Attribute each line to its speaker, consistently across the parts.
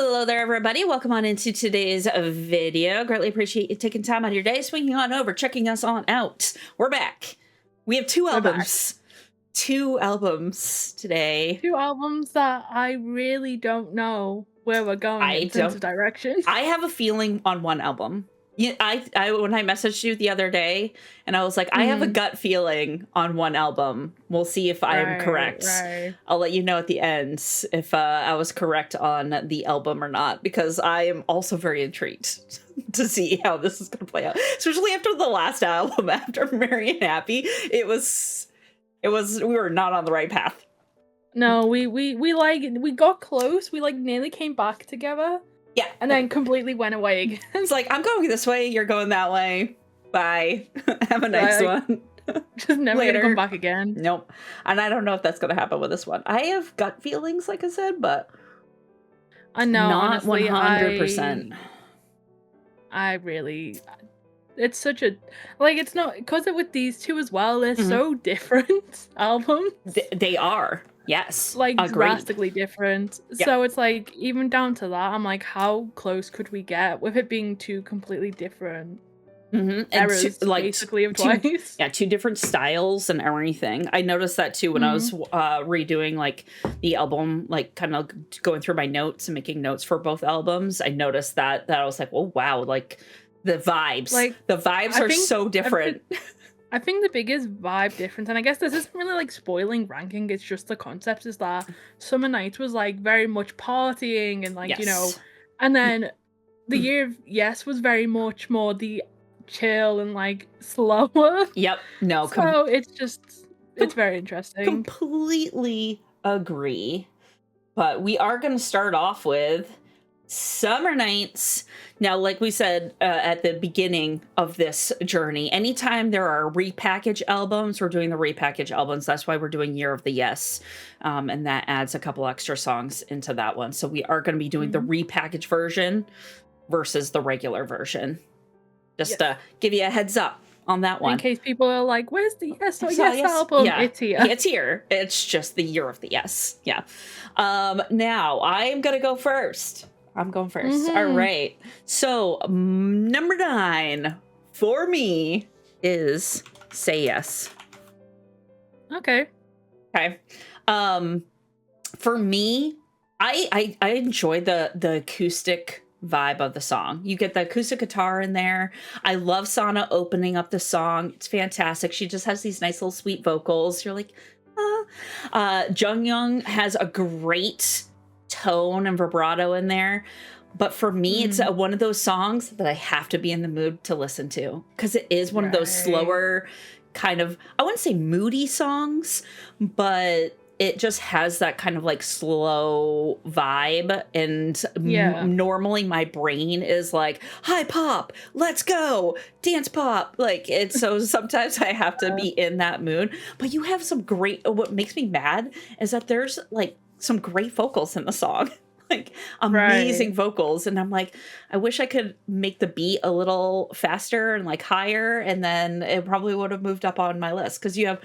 Speaker 1: Hello there, everybody. Welcome on into today's video. Greatly appreciate you taking time out of your day, swinging on over, checking us on out. We're back. We have two albums. Two albums today.
Speaker 2: Two albums that I really don't know where we're going in terms of direction.
Speaker 1: I have a feeling on one album. Yeah, I when I messaged you the other day, and I was like, I have a gut feeling on one album. We'll see if I am correct.
Speaker 2: Right.
Speaker 1: I'll let you know at the end if I was correct on the album or not, because I am also very intrigued to see how this is going to play out. Especially after the last album, after Merry and Happy, we were not on the right path.
Speaker 2: No, we got close. We nearly came back together.
Speaker 1: Yeah.
Speaker 2: And then completely went away again.
Speaker 1: It's like, I'm going this way, you're going that way. Bye. Have a nice one.
Speaker 2: Just never gonna come back again.
Speaker 1: Nope. And I don't know if that's gonna happen with this one. I have gut feelings, like I said, but
Speaker 2: I know,
Speaker 1: not
Speaker 2: honestly,
Speaker 1: 100%.
Speaker 2: I really, it's such a, it's not, because with these two as well, they're so different albums.
Speaker 1: They are. Yes.
Speaker 2: Drastically different.
Speaker 1: Yeah.
Speaker 2: So it's even down to that, I'm like, how close could we get with it being two completely different eras, basically, of Twice?
Speaker 1: Yeah, two different styles and everything. I noticed that too when I was redoing the album, kind of going through my notes and making notes for both albums. I noticed that I was like, oh wow, the vibes. The vibes are so different.
Speaker 2: I think the biggest vibe difference, and I guess this isn't really spoiling ranking, it's just the concept, is that Summer Nights was very much partying and
Speaker 1: yes.
Speaker 2: you know, and then the Year of Yes was very much more the chill and slower.
Speaker 1: Yep. No.
Speaker 2: So it's very interesting.
Speaker 1: Completely agree. But we are going to start off with Summer Nights. Now, like we said at the beginning of this journey, anytime there are repackage albums, we're doing the repackage albums. That's why we're doing Year of the Yes. And that adds a couple extra songs into that one. So we are going to be doing the repackage version versus the regular version. Just to give you a heads up on that one.
Speaker 2: In case people are like, where's the Yes or Yes album?
Speaker 1: Yeah.
Speaker 2: It's here.
Speaker 1: It's here. It's just the Year of the Yes. Yeah. Now, I'm going to go first. I'm going first. All right. So, number 9 for me is Say Yes.
Speaker 2: Okay.
Speaker 1: For me, I enjoy the acoustic vibe of the song. You get the acoustic guitar in there. I love Sana opening up the song. It's fantastic. She just has these nice little sweet vocals. You're like, Jungyoung has a great tone and vibrato in there. But for me, it's one of those songs that I have to be in the mood to listen to, because it is one of those slower kind of, I wouldn't say moody songs, but it just has that kind of slow vibe. And normally my brain is like, hi pop, let's go, dance pop. So sometimes I have to be in that mood. But you have some great, what makes me mad is that there's some great vocals in the song. Amazing vocals. And I'm like, I wish I could make the beat a little faster and higher, and then it probably would have moved up on my list. Because you have,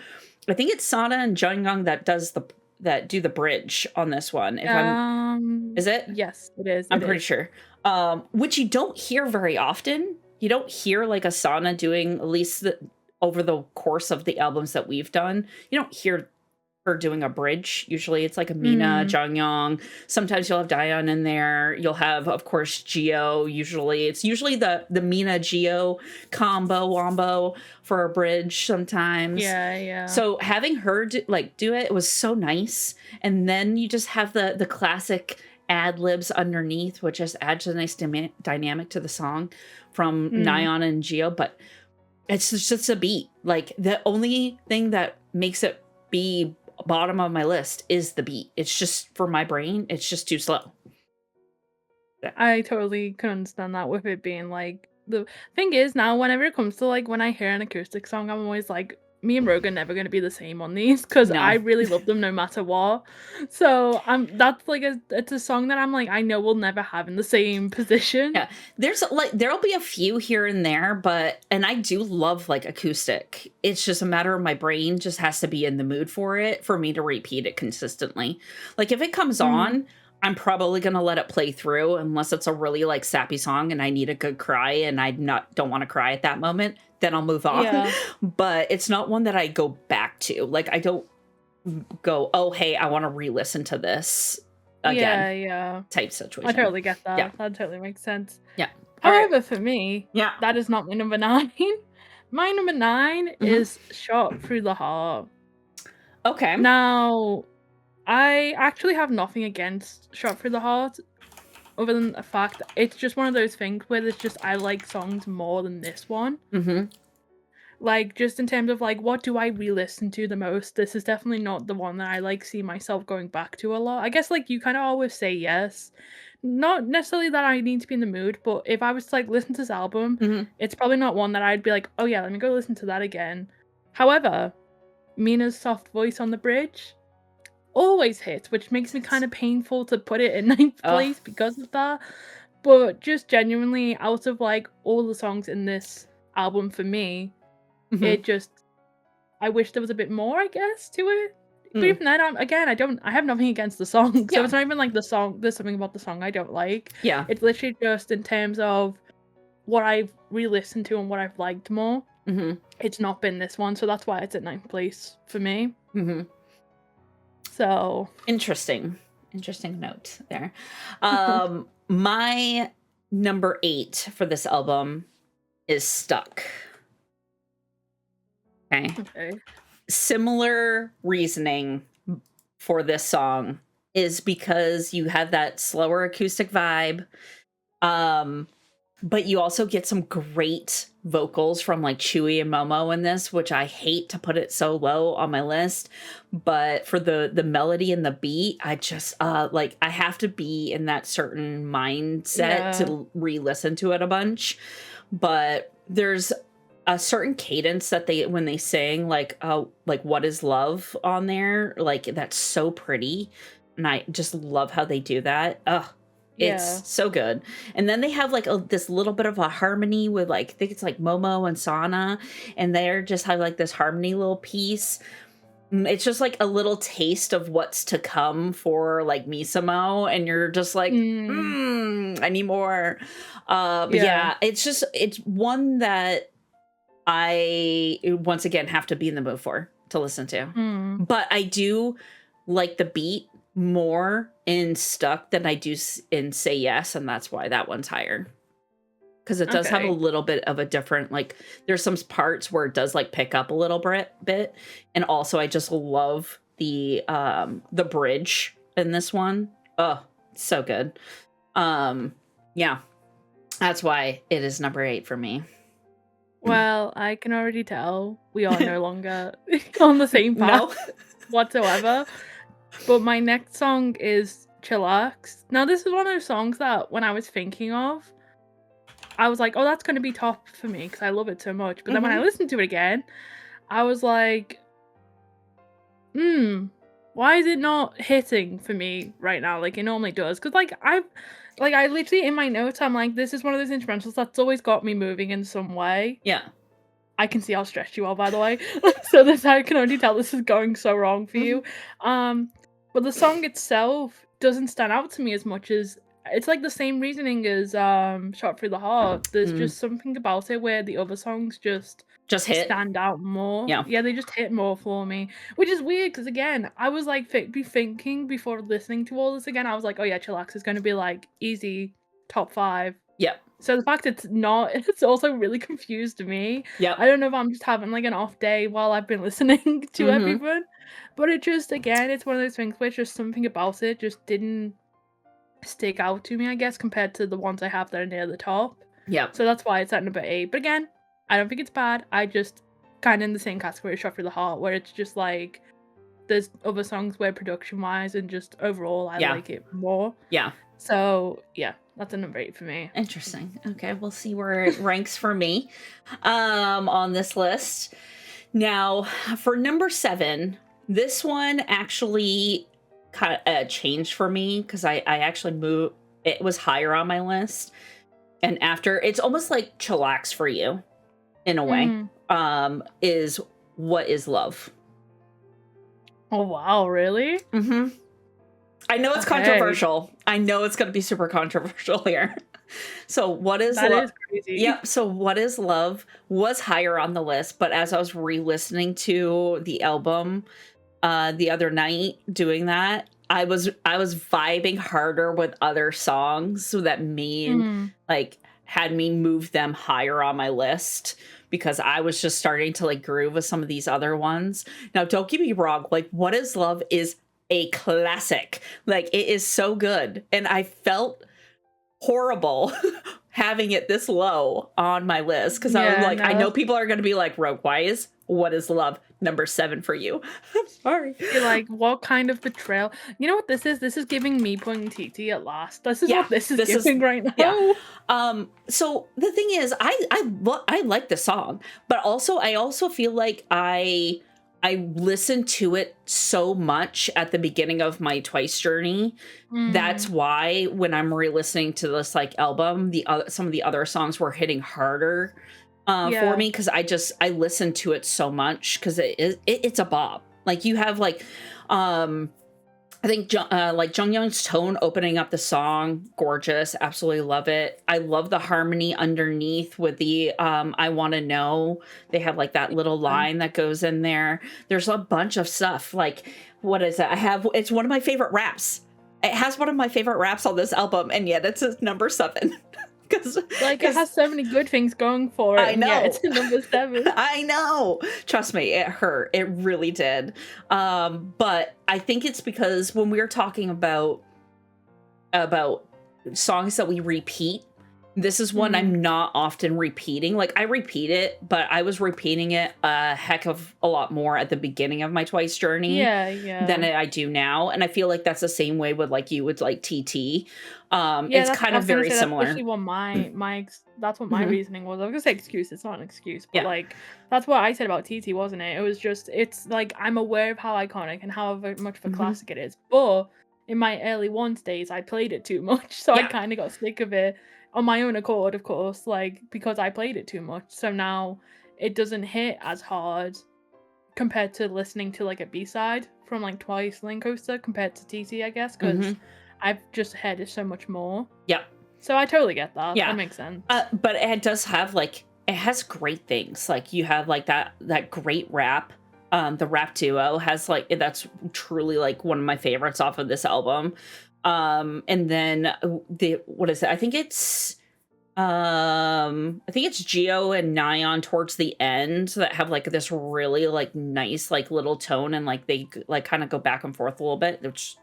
Speaker 1: I think it's Sana and Jungyoung that do the bridge on this one. Is it?
Speaker 2: Yes, it is.
Speaker 1: I'm pretty sure. Which you don't hear very often. You don't hear a Sana doing, at least over the course of the albums that we've done. You don't hear her doing a bridge. Usually it's a Mina, Jungyoung. Sometimes you'll have Daeyeon in there. You'll have, of course, Jio. It's usually the Mina Jio wombo for a bridge sometimes.
Speaker 2: Yeah.
Speaker 1: So having her do it was so nice. And then you just have the classic ad libs underneath, which just adds a nice dynamic to the song from Nayeon and Jio. But it's just a beat. The only thing that makes it be bottom of my list is the beat. It's just, for my brain, it's just too slow.
Speaker 2: I totally can understand that, with it being the thing is, now whenever it comes to when I hear an acoustic song, I'm always me and Rogue are never going to be the same on these, because I really love them no matter what. So that's it's a song that I'm I know we'll never have in the same position.
Speaker 1: Yeah, there's there'll be a few here and there, and I do love acoustic. It's just a matter of my brain just has to be in the mood for it for me to repeat it consistently. If it comes on, I'm probably gonna let it play through unless it's a really like sappy song and I need a good cry and don't want to cry at that moment. Then I'll move on.
Speaker 2: Yeah.
Speaker 1: But it's not one that I go back to. Like I don't go, oh hey, I want to re-listen to this again.
Speaker 2: Yeah.
Speaker 1: Type situation.
Speaker 2: I totally get that.
Speaker 1: Yeah.
Speaker 2: That totally makes sense.
Speaker 1: Yeah.
Speaker 2: However, for me,
Speaker 1: yeah,
Speaker 2: that is not my number 9. My number 9 is Shot Through the Heart.
Speaker 1: Okay.
Speaker 2: Now, I actually have nothing against Shot Through the Heart, other than the fact that it's just one of those things where there's just, I like songs more than this one. Like, just in terms of, like, what do I re-listen to the most? This is definitely not the one that I, like, see myself going back to a lot. I guess, like, you kind of always say yes. Not necessarily that I need to be in the mood, but if I was to, like, listen to this album, it's probably not one that I'd be like, oh yeah, let me go listen to that again. However, Mina's soft voice on the bridge always hits, which makes me kind of painful to put it in 9th place because of that. But just genuinely, out of, like, all the songs in this album for me, it just, I wish there was a bit more, I guess, to it. But even then, I have nothing against the song. So it's not even like the song, there's something about the song I don't like.
Speaker 1: Yeah.
Speaker 2: It's literally just in terms of what I've re-listened to and what I've liked more. It's not been this one, so that's why it's at 9th place for me. So.
Speaker 1: Interesting note there. My number 8 for this album is Stuck. Okay. Similar reasoning for this song is because you have that slower acoustic vibe, but you also get some great vocals from like Chewy and Momo in this, which I hate to put it so low on my list, but for the melody and the beat, I just like I have to be in that certain mindset to re-listen to it a bunch. But there's a certain cadence that when they sing like What Is Love on there, like that's so pretty, and I just love how they do that. It's so good. And then they have like this little bit of a harmony with like, I think it's like Momo and Sana, and they're just have like this harmony little piece. It's just like a little taste of what's to come for like Misamo, and you're just like, I need more. It's one that I once again have to be in the mood to listen to. But I do like the beat more in Stuck than I do in Say Yes, and that's why that one's higher. Because it does have a little bit of a different, like, there's some parts where it does like pick up a little bit, and also I just love the bridge in this one. Oh, so good. Yeah, that's why it is number 8 for me.
Speaker 2: Well, I can already tell we are no longer on the same path whatsoever. But my next song is Chillax. Now, this is one of those songs that when I was thinking of, I was like, oh, that's going to be top for me because I love it so much. But then when I listened to it again, I was like, why is it not hitting for me right now like it normally does? Because I literally in my notes, I'm like, this is one of those instrumentals that's always got me moving in some way.
Speaker 1: Yeah.
Speaker 2: I can see how stressed you are, by the way. So I can already tell this is going so wrong for you. But the song itself doesn't stand out to me as much as it's like the same reasoning as Shot Through the Heart. There's just something about it where the other songs just
Speaker 1: hit,
Speaker 2: stand out more. Yeah, they just hit more for me, which is weird because again, I was like thinking before listening to all this again, I was like, oh yeah, Chillax is going to be like easy top 5.
Speaker 1: Yeah.
Speaker 2: So the fact it's not, it's also really confused me.
Speaker 1: Yeah.
Speaker 2: I don't know if I'm just having like an off day while I've been listening to everyone, but it just, again, it's one of those things where just something about it just didn't stick out to me, I guess, compared to the ones I have that are near the top.
Speaker 1: Yeah.
Speaker 2: So that's why it's at number 8. But again, I don't think it's bad. I just kind of in the same category as Shot Through the Heart, where it's just like there's other songs where production-wise and just overall I like it more.
Speaker 1: Yeah.
Speaker 2: So yeah, that's a number 8 for me.
Speaker 1: Interesting. Okay, we'll see where it ranks for me on this list. Now, for number 7, this one actually kind of changed for me because I actually moved. It was higher on my list, and after it's almost like Chillax for you, in a way. Is What Is Love?
Speaker 2: Oh wow, really?
Speaker 1: I know it's controversial. I know it's going to be super controversial here. So what is
Speaker 2: That
Speaker 1: love?
Speaker 2: is crazy.
Speaker 1: Yep. So what is love was higher on the list, but as I was re-listening to the album the other night doing that, I was vibing harder with other songs, so that made like had me move them higher on my list, because I was just starting to like groove with some of these other ones. Now, don't get me wrong, like What Is Love is a classic. Like, it is so good. And I felt horrible having it this low on my list, because I was like, I know people are going to be like, Rogue, why is What Is Love number 7 for you? I'm sorry.
Speaker 2: You're like, what kind of betrayal? You know what this is? This is giving me putting TT at last. This is what this is giving right now.
Speaker 1: Yeah. So the thing is, I like the song, but also I also feel like I listened to it so much at the beginning of my Twice journey. That's why when I'm re-listening to this like album, some of the other songs were hitting harder for me, because I listened to it so much, because it's a bop. Like, you have like I think like Jungyoung's tone opening up the song, gorgeous, absolutely love it. I love the harmony underneath with the I Wanna Know. They have like that little line that goes in there. There's a bunch of stuff. Like, what is it? It's one of my favorite raps. It has one of my favorite raps on this album, and yet it's number 7. Because
Speaker 2: it has so many good things going for it.
Speaker 1: I know.
Speaker 2: It's number 7.
Speaker 1: I know. Trust me, it hurt. It really did. But I think it's because when we're talking about songs that we repeat, this is one I'm not often repeating. Like, I repeat it, but I was repeating it a heck of a lot more at the beginning of my Twice journey than I do now. And I feel like that's the same way with like you with like TT. It's kind of very similar.
Speaker 2: That's actually what that's what my reasoning was. I was gonna say excuse. It's not an excuse, but like that's what I said about TT, wasn't it? It was just, it's like, I'm aware of how iconic and how much of a classic it is, but in my early ones days, I played it too much, so I kind of got sick of it. On my own accord, of course, like, because I played it too much. So now it doesn't hit as hard compared to listening to like a B-side from like Twice Lane Coaster compared to TT, I guess, because I've just heard it so much more. Yeah. So I totally get that. Yeah. That makes sense.
Speaker 1: But it does have like, it has great things. Like, you have like that great rap. The rap duo has like, that's truly like one of my favorites off of this album. And then what is it? I think it's Gio and Nyan towards the end that have like this really like nice like little tone, and like they like kind of go back and forth a little bit, which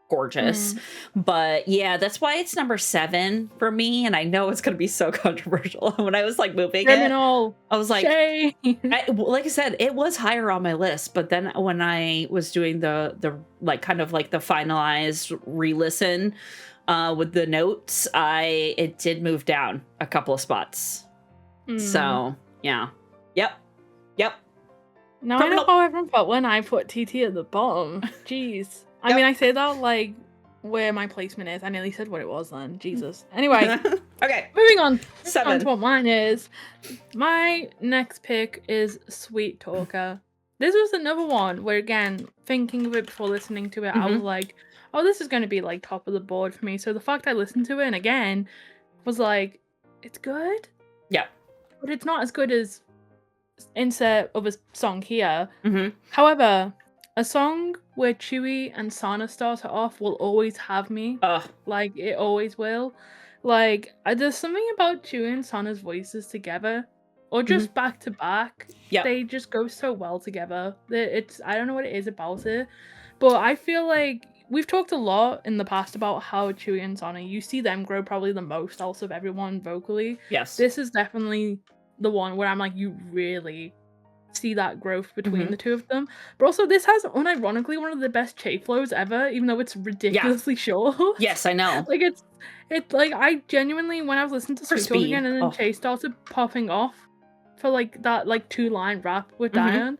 Speaker 1: gorgeous. But yeah, that's why it's number 7 for me, and I know it's gonna be so controversial. When I was like moving it, I was like, like I said, it was higher on my list, but then when I was doing the like kind of like the finalized re-listen with the notes, it did move down a couple of spots. So yeah. Yep.
Speaker 2: Now I know how everyone felt when I put TT at the bottom. Jeez. I mean, I say that like where my placement is. I nearly said what it was then. Jesus. Anyway.
Speaker 1: Okay.
Speaker 2: Moving on.
Speaker 1: 7.
Speaker 2: On to what mine is. My next pick is Sweet Talker. This was another one where, again, thinking of it before listening to it, I was like, oh, this is going to be like top of the board for me. So the fact I listened to it, and again, was like, it's good. Yeah. But it's not as good as insert of a song here. However, a song where Chewie and Sana start it off will always have me. Like, it always will. Like, there's something about Chewie and Sana's voices together, or just back to back. They just go so well together. I don't know what it is about it, but I feel like we've talked a lot in the past about how Chewie and Sana, you see them grow probably the most out of everyone vocally. Yes. This is definitely the one where I'm like, you really see that growth between the two of them. But also, this has unironically one of the best Che flows ever, even though it's ridiculously short.
Speaker 1: Yes, I know.
Speaker 2: Like, it's like, I genuinely, when I was listening to Sweet Talk again, and then Che started popping off for like that like 2-line rap with Diane,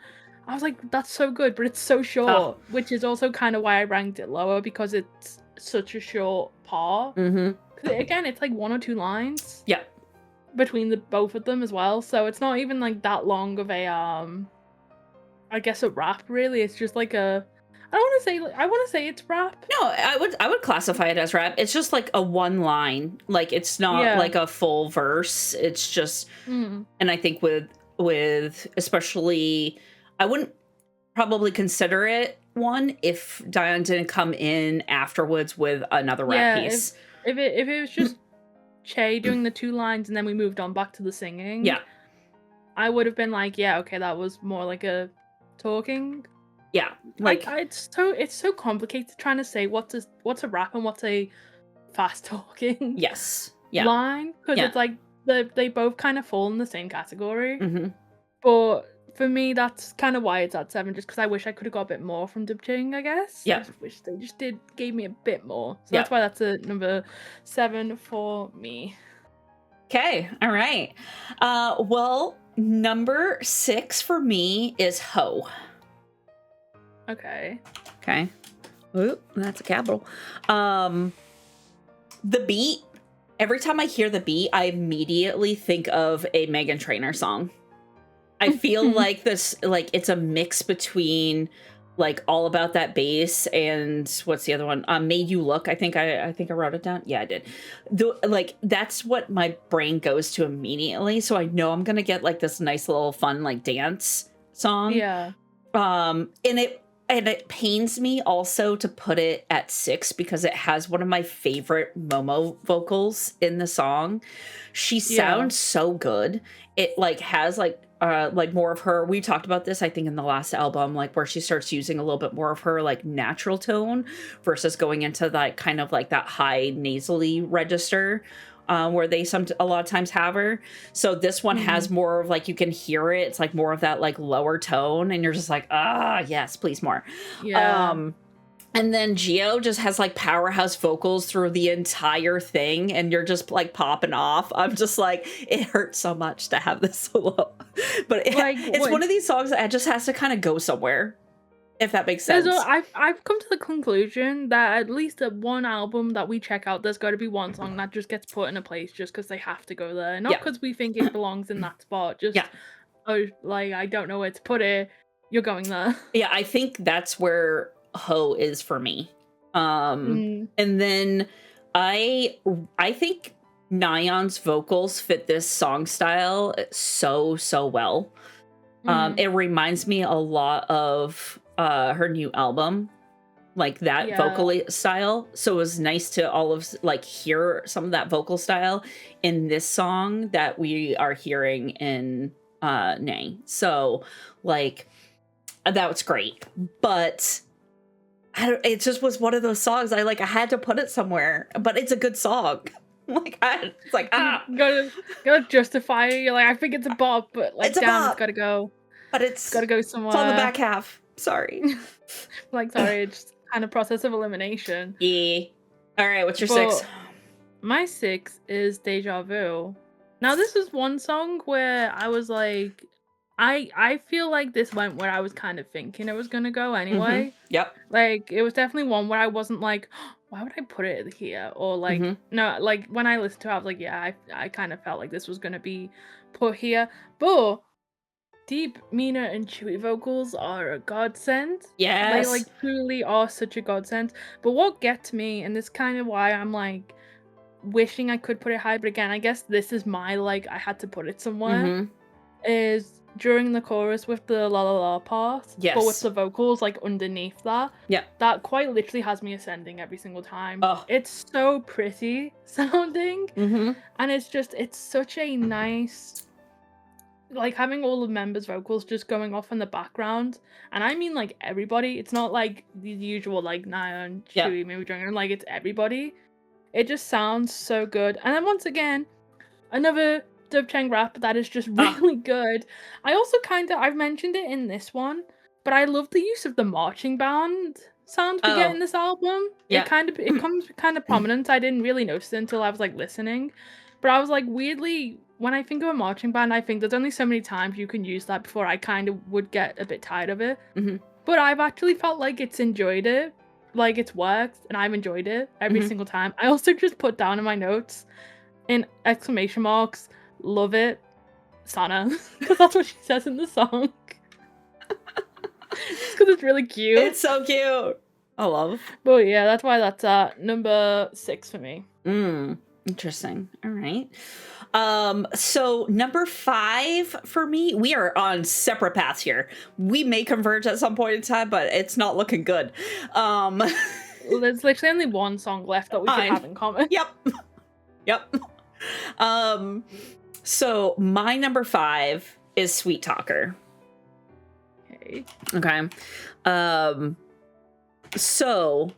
Speaker 2: I was like, that's so good, but it's so short, which is also kind of why I ranked it lower, because it's such a short part. Again, it's like 1 or 2 lines. Yeah. Between the both of them as well, so it's not even like that long of a I guess a rap, really. It's just like a I want to say it's rap.
Speaker 1: No, I would classify it as rap. It's just like a one line. Like it's not like a full verse. It's just and I think with especially I wouldn't probably consider it one if Dion didn't come in afterwards with another rap piece.
Speaker 2: If it was just Che doing the 2 lines and then we moved on back to the singing.
Speaker 1: Yeah.
Speaker 2: I would have been like, yeah, okay, that was more like a talking.
Speaker 1: Yeah, like
Speaker 2: it's so complicated trying to say what's a rap and what's a fast talking.
Speaker 1: Yes. Yeah.
Speaker 2: Line because it's like they both kind of fall in the same category.
Speaker 1: Mm-hmm.
Speaker 2: But for me, that's kind of why it's at 7, just because I wish I could have got a bit more from Dubching, I guess.
Speaker 1: Yeah.
Speaker 2: I wish they just gave me a bit more. So that's why that's a number 7 for me.
Speaker 1: Okay, all right. Well, number 6 for me is Ho.
Speaker 2: Okay.
Speaker 1: Ooh, that's a capital. The beat, every time I hear the beat, I immediately think of a Meghan Trainor song. I feel like this, like it's a mix between like All About That Bass and what's the other one? Made You Look. I think I wrote it down. Yeah, I did. Like that's what my brain goes to immediately. So I know I'm gonna get like this nice little fun like dance song.
Speaker 2: Yeah.
Speaker 1: And it pains me also to put it at 6 because it has one of my favorite Momo vocals in the song. She sounds so good. It like has like more of her. We talked about this, I think, in the last album, like where she starts using a little bit more of her like natural tone versus going into like kind of like that high nasally register. Where they a lot of times have her. So this one has more of like, you can hear it. It's like more of that like lower tone and you're just like, yes, please more.
Speaker 2: Yeah.
Speaker 1: And then Gio just has like powerhouse vocals through the entire thing and you're just like popping off. I'm just like, it hurts so much to have this solo. But it's one of these songs that just has to kind of go somewhere. If that makes sense.
Speaker 2: I've come to the conclusion that at least at one album that we check out, there's got to be one song that just gets put in a place just because they have to go there, not because we think it belongs in that spot. Just like I don't know where to put it. You're going there.
Speaker 1: Yeah, I think that's where Ho is for me. And then I think Nayeon's vocals fit this song style so well. It reminds me a lot of her new album, like that vocal style. So it was nice to hear some of that vocal style in this song that we are hearing in Nay. So like that was great, but it just was one of those songs I had to put it somewhere, but it's a good song.
Speaker 2: Gotta justify it. You're like, I think it's a bop, but like, it's gotta go.
Speaker 1: But it's
Speaker 2: gotta go somewhere.
Speaker 1: It's on the back half. Sorry.
Speaker 2: Sorry, it's kind of process of elimination.
Speaker 1: Yeah. All right, what's your 6?
Speaker 2: My 6 is Deja Vu. Now, this is one song where I was like, I feel like this went where I was kind of thinking it was gonna go anyway.
Speaker 1: Yep.
Speaker 2: Like, it was definitely one where I wasn't like, why would I put it here? Or like, no, like when I listened to it, I was like, yeah, I kind of felt like this was gonna be put here. But Deep, Mina, and Chewy vocals are a godsend.
Speaker 1: Yes.
Speaker 2: They truly are such a godsend. But what gets me, and this kind of why I'm like wishing I could put it high, but again, I guess this is my I had to put it somewhere, is during the chorus with the la la la part, but with the vocals underneath that. Yeah. That quite literally has me ascending every single time. Oh. It's so pretty sounding. And it's such a nice, having all the members' vocals just going off in the background, and I mean everybody. It's not like the usual Nayeon, Chewy, maybe Jungkook. It's everybody. It just sounds so good. And then once again, another Dubchang rap that is just really good. I also I've mentioned it in this one, but I love the use of the marching band sound we get in this album. Yeah. It comes kind of prominent. I didn't really notice it until I was listening, but I was weirdly, when I think of a marching band, I think there's only so many times you can use that before I kind of would get a bit tired of it. But I've actually felt like it's enjoyed it. It's worked, and I've enjoyed it every single time. I also just put down in my notes, in exclamation marks, love it, Sana. Because that's what she says in the song. Just because because it's really cute.
Speaker 1: It's so cute. I love.
Speaker 2: But yeah, that's why that's at number 6 for me.
Speaker 1: Interesting. All right. So number 5 for me, we are on separate paths here. We may converge at some point in time, but it's not looking good.
Speaker 2: There's literally only one song left that we could have in common.
Speaker 1: Yep. So my number 5 is Sweet Talker. Okay. So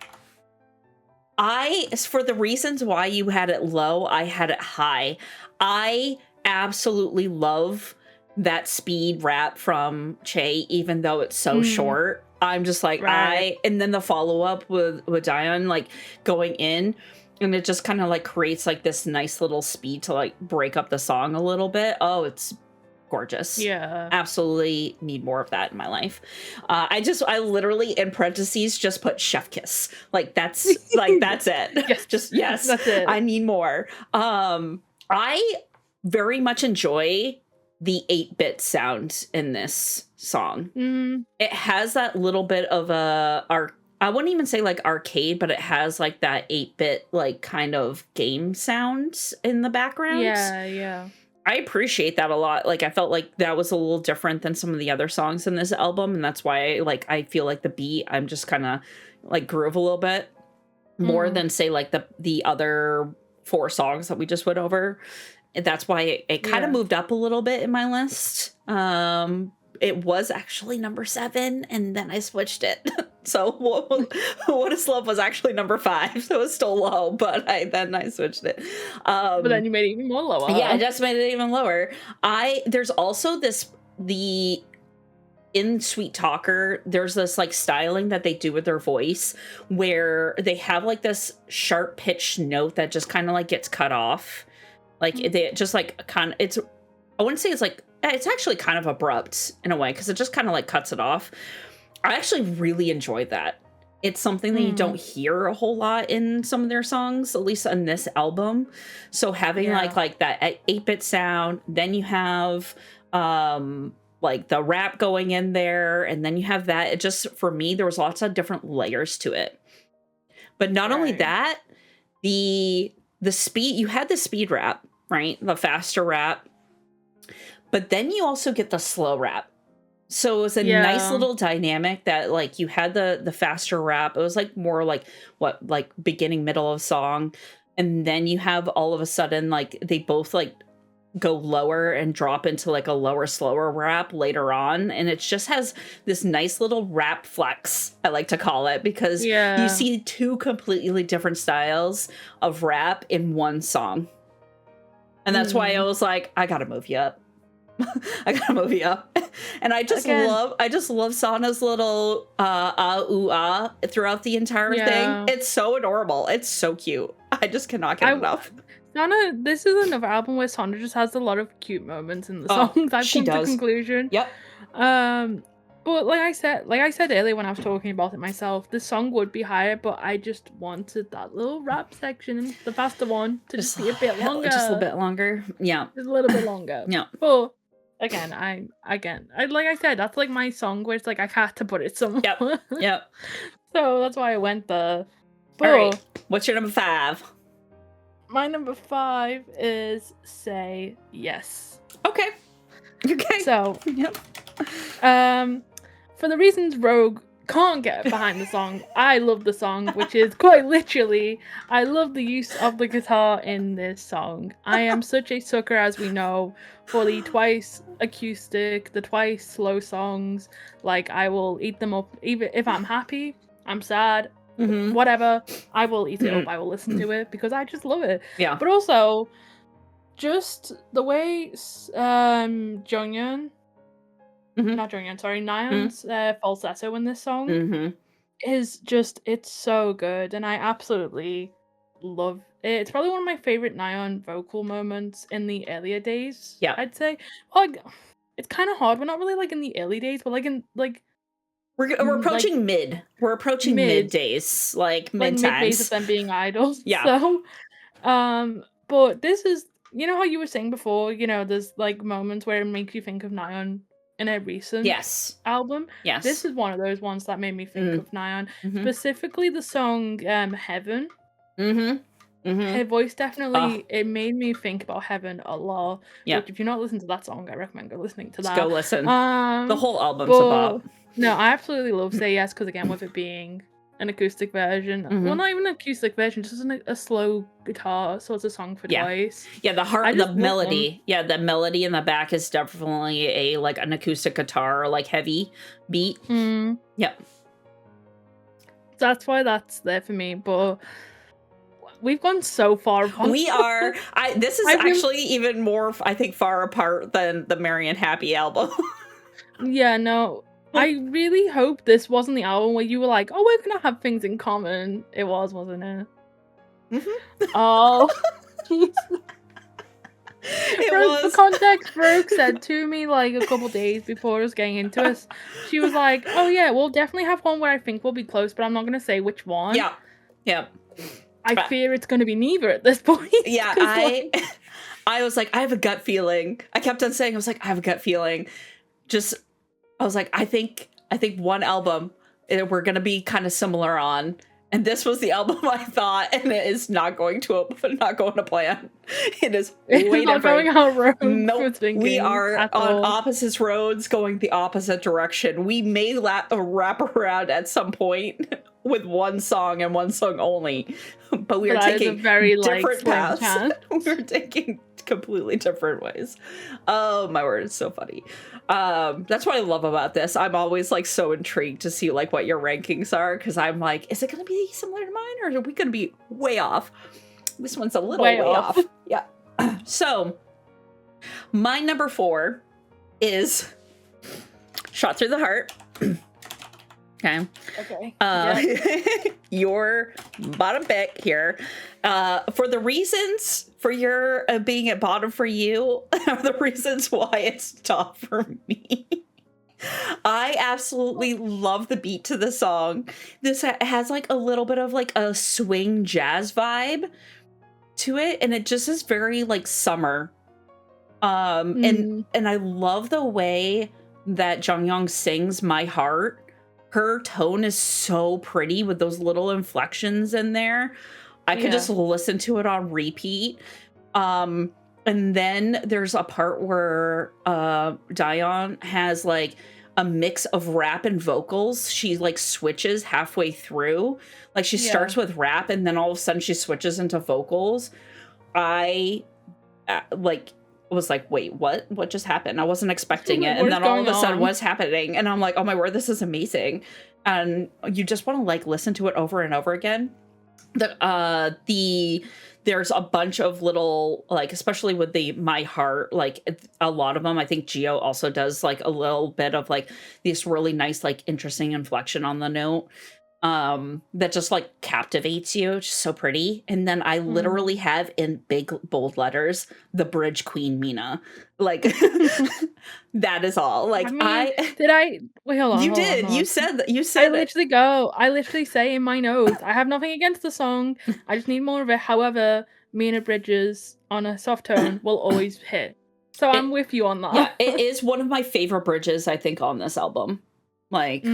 Speaker 1: for the reasons why you had it low, I had it high. I absolutely love that speed rap from Che, even though it's so short. I'm just like, and then the follow-up with Dion, like, going in, and it just kind of, like, creates, like, this nice little speed to, like, break up the song a little bit. Oh, it's gorgeous.
Speaker 2: Yeah.
Speaker 1: Absolutely need more of that in my life. I literally, in parentheses, just put chef kiss. Like, that's it. Yes.
Speaker 2: That's it.
Speaker 1: I need more. I very much enjoy the 8-bit sound in this song. It has that little bit of I wouldn't even say like arcade, but it has like that 8-bit like kind of game sound in the background.
Speaker 2: Yeah.
Speaker 1: I appreciate that a lot. Like, I felt like that was a little different than some of the other songs in this album, and that's why I feel like the beat, I'm just kind of like groove a little bit more than say like the other 4 songs that we just went over. That's why it kind of moved up a little bit in my list. It was actually number 7, and then I switched it. So What Is Love was actually number 5, so it was still low, but I switched it.
Speaker 2: But then you made it even more lower.
Speaker 1: Yeah, I just made it even lower. There's also in Sweet Talker, there's this like styling that they do with their voice where they have like this sharp pitched note that just kind of like gets cut off. Like they just like kind of, I wouldn't say it's actually kind of abrupt in a way, because it just kind of like cuts it off. I actually really enjoyed that. It's something that you don't hear a whole lot in some of their songs, at least on this album. So having like that 8-bit sound, then you have like the rap going in there, and then you have that. It just, for me, there was lots of different layers to it. But not only that, the speed, you had the speed rap, right? The faster rap. But then you also get the slow rap. So it was a nice little dynamic that like you had the faster rap. It was like more like beginning, middle of song. And then you have all of a sudden like they both like go lower and drop into like a lower, slower rap later on. And it just has this nice little rap flex, I like to call it, because you see 2 completely different styles of rap in one song. And that's why I was like, I gotta move you up. I gotta move you up. And I just love Sana's little ooh ah throughout the entire thing. It's so adorable. It's so cute. I just cannot get enough.
Speaker 2: Sana, this is another album where Sana just has a lot of cute moments in the songs. I've come to conclusion.
Speaker 1: Yep.
Speaker 2: But like I said earlier when I was talking about it myself, the song would be higher, but I just wanted that little rap section, the faster one, to just be a bit longer.
Speaker 1: Just a little bit longer. Yeah.
Speaker 2: Just a little bit longer.
Speaker 1: Yeah.
Speaker 2: But again, like I said, that's like my song where it's like I had to put it somewhere.
Speaker 1: Yep.
Speaker 2: So that's why I went there. But
Speaker 1: all right. What's your number 5?
Speaker 2: My number 5 is Say Yes.
Speaker 1: Okay.
Speaker 2: So, for the reasons Rogue can't get behind the song, I love the song, which is quite literally, I love the use of the guitar in this song. I am such a sucker, as we know, for the twice acoustic, the twice slow songs. Like, I will eat them up, even if I'm happy, I'm sad, whatever, I will eat it up, I will listen to it, because I just love it.
Speaker 1: Yeah.
Speaker 2: But also, just the way Jonghyun, not Jonghyun, sorry, Nayeon's falsetto in this song is just, it's so good, and I absolutely love it. It's probably one of my favorite Nayeon vocal moments in the earlier days.
Speaker 1: Yeah,
Speaker 2: I'd say. Like, it's kind of hard. We're not really like in the early days, but like in like
Speaker 1: we're approaching like, mid. We're approaching mid days, like mid times
Speaker 2: of them being idols.
Speaker 1: Yeah.
Speaker 2: So, but this is, you know how you were saying before, you know, there's like moments where it makes you think of Nayeon in a recent album.
Speaker 1: Yes.
Speaker 2: This is one of those ones that made me think of Nayeon. Specifically the song Heaven. Her voice definitely, it made me think about Heaven a lot.
Speaker 1: Yeah.
Speaker 2: Which, if you're not listening to that song, I recommend go listening to that.
Speaker 1: Just go listen. The whole album's a bop.
Speaker 2: No, I absolutely love Say Yes, because again, with it being an acoustic version, well, not even an acoustic version, just a slow guitar sort of song for twice.
Speaker 1: Yeah, the melody. Yeah, the melody in the back is definitely an acoustic guitar, like heavy beat. Yep.
Speaker 2: That's why that's there for me, but we've gone so far apart.
Speaker 1: We are. This is actually even more, I think, far apart than the Merry and Happy album.
Speaker 2: Yeah, no. I really hope this wasn't the album where you were like, oh, we're gonna have things in common. It was, wasn't it? Oh. It was. For context, Brooke said to me like a couple days before us getting into us, she was like, oh yeah, we'll definitely have one where I think we'll be close, but I'm not gonna say which one.
Speaker 1: Yeah.
Speaker 2: I fear it's gonna be neither at this point.
Speaker 1: Yeah, I was like, I have a gut feeling. I kept on saying, I was like, I have a gut feeling. I was like, I think one album we're gonna be kind of similar on, and this was the album I thought, and it is not going to plan. It is way
Speaker 2: not
Speaker 1: different.
Speaker 2: Going our roads.
Speaker 1: Nope. We are on opposite roads, going the opposite direction. We may wrap around at some point with one song and one song only, but we are taking very different paths. We're taking completely different ways. Oh my word, it's so funny. That's what I love about this. I'm always like so intrigued to see like what your rankings are, because I'm like, is it gonna be similar to mine, or are we gonna be way off? This one's a little way off. Yeah. So my number 4 is Shot Through the Heart. Okay. Your bottom pick here, for the reasons for your being at bottom for you, are the reasons why it's top for me. I absolutely love the beat to the song. This has like a little bit of like a swing jazz vibe to it, and it just is very like summer. And I love the way that Jonghyun sings My Heart. Her tone is so pretty with those little inflections in there. I could just listen to it on repeat. And then there's a part where Dayeon has like a mix of rap and vocals. She like switches halfway through. Like she starts with rap and then all of a sudden she switches into vocals. I was like, wait, what just happened? I wasn't expecting it. And then all of a sudden what's happening? And I'm like, oh my word, this is amazing. And you just want to like listen to it over and over again. There's a bunch of little, like, especially with the My Heart, like a lot of them, I think Gio also does like a little bit of like this really nice, like interesting inflection on the note. That just like captivates you. It's just so pretty. And then I literally have in big bold letters the bridge queen Mina. Like that is all. Like
Speaker 2: wait, hold on.
Speaker 1: You did.
Speaker 2: Hold on.
Speaker 1: You said
Speaker 2: I literally say in my notes, I have nothing against the song. I just need more of it. However, Mina bridges on a soft tone will always hit. So I'm with you on that.
Speaker 1: Yeah, it is one of my favorite bridges, I think, on this album. Like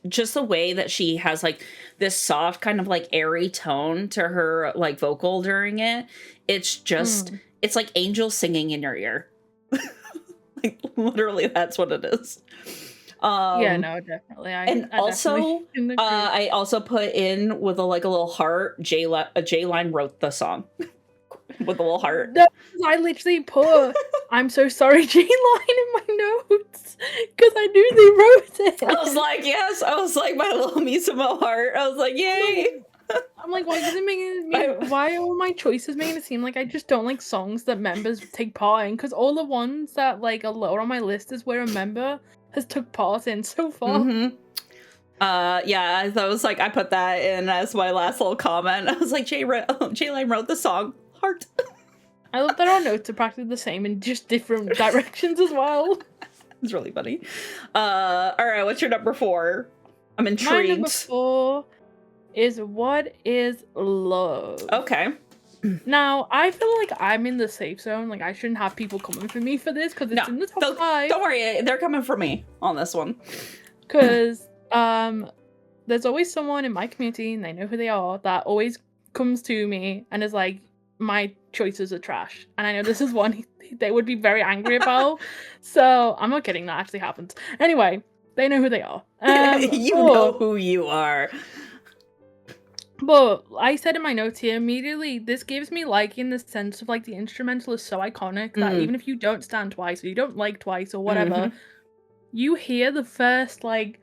Speaker 1: just the way that she has like this soft kind of like airy tone to her like vocal during it. It's just it's like angels singing in your ear. Like literally that's what it is.
Speaker 2: Yeah, no, definitely.
Speaker 1: I also put in with a little heart. J-Line wrote the song. With a little heart.
Speaker 2: No, I literally put I'm so sorry J-Line in my notes because I knew they wrote it.
Speaker 1: I was like, yes. I was like, my little Misamo heart. I was like, yay.
Speaker 2: I'm like, why does it make it why are all my choices making it seem like I just don't like songs that members take part in? Because all the ones that like are lower on my list is where a member has took part in so far.
Speaker 1: Yeah, I was like, I put that in as my last little comment. I was like, J-Line wrote the song. Heart.
Speaker 2: I love that our notes are practically the same in just different directions as well.
Speaker 1: It's really funny. All right, what's your number 4? I'm intrigued.
Speaker 2: My number 4 is What Is Love?
Speaker 1: Okay.
Speaker 2: Now, I feel like I'm in the safe zone. Like, I shouldn't have people coming for me for this because it's in the top 5.
Speaker 1: Don't worry, they're coming for me on this one.
Speaker 2: Because there's always someone in my community, and they know who they are, that always comes to me and is like, my choices are trash. And I know this is one they would be very angry about. So I'm not kidding, that actually happens. Anyway, they know who they are.
Speaker 1: You know who you are.
Speaker 2: But I said in my notes here, immediately, this gives me like in the sense of like the instrumental is so iconic that even if you don't stand Twice or you don't like Twice or whatever, you hear the first like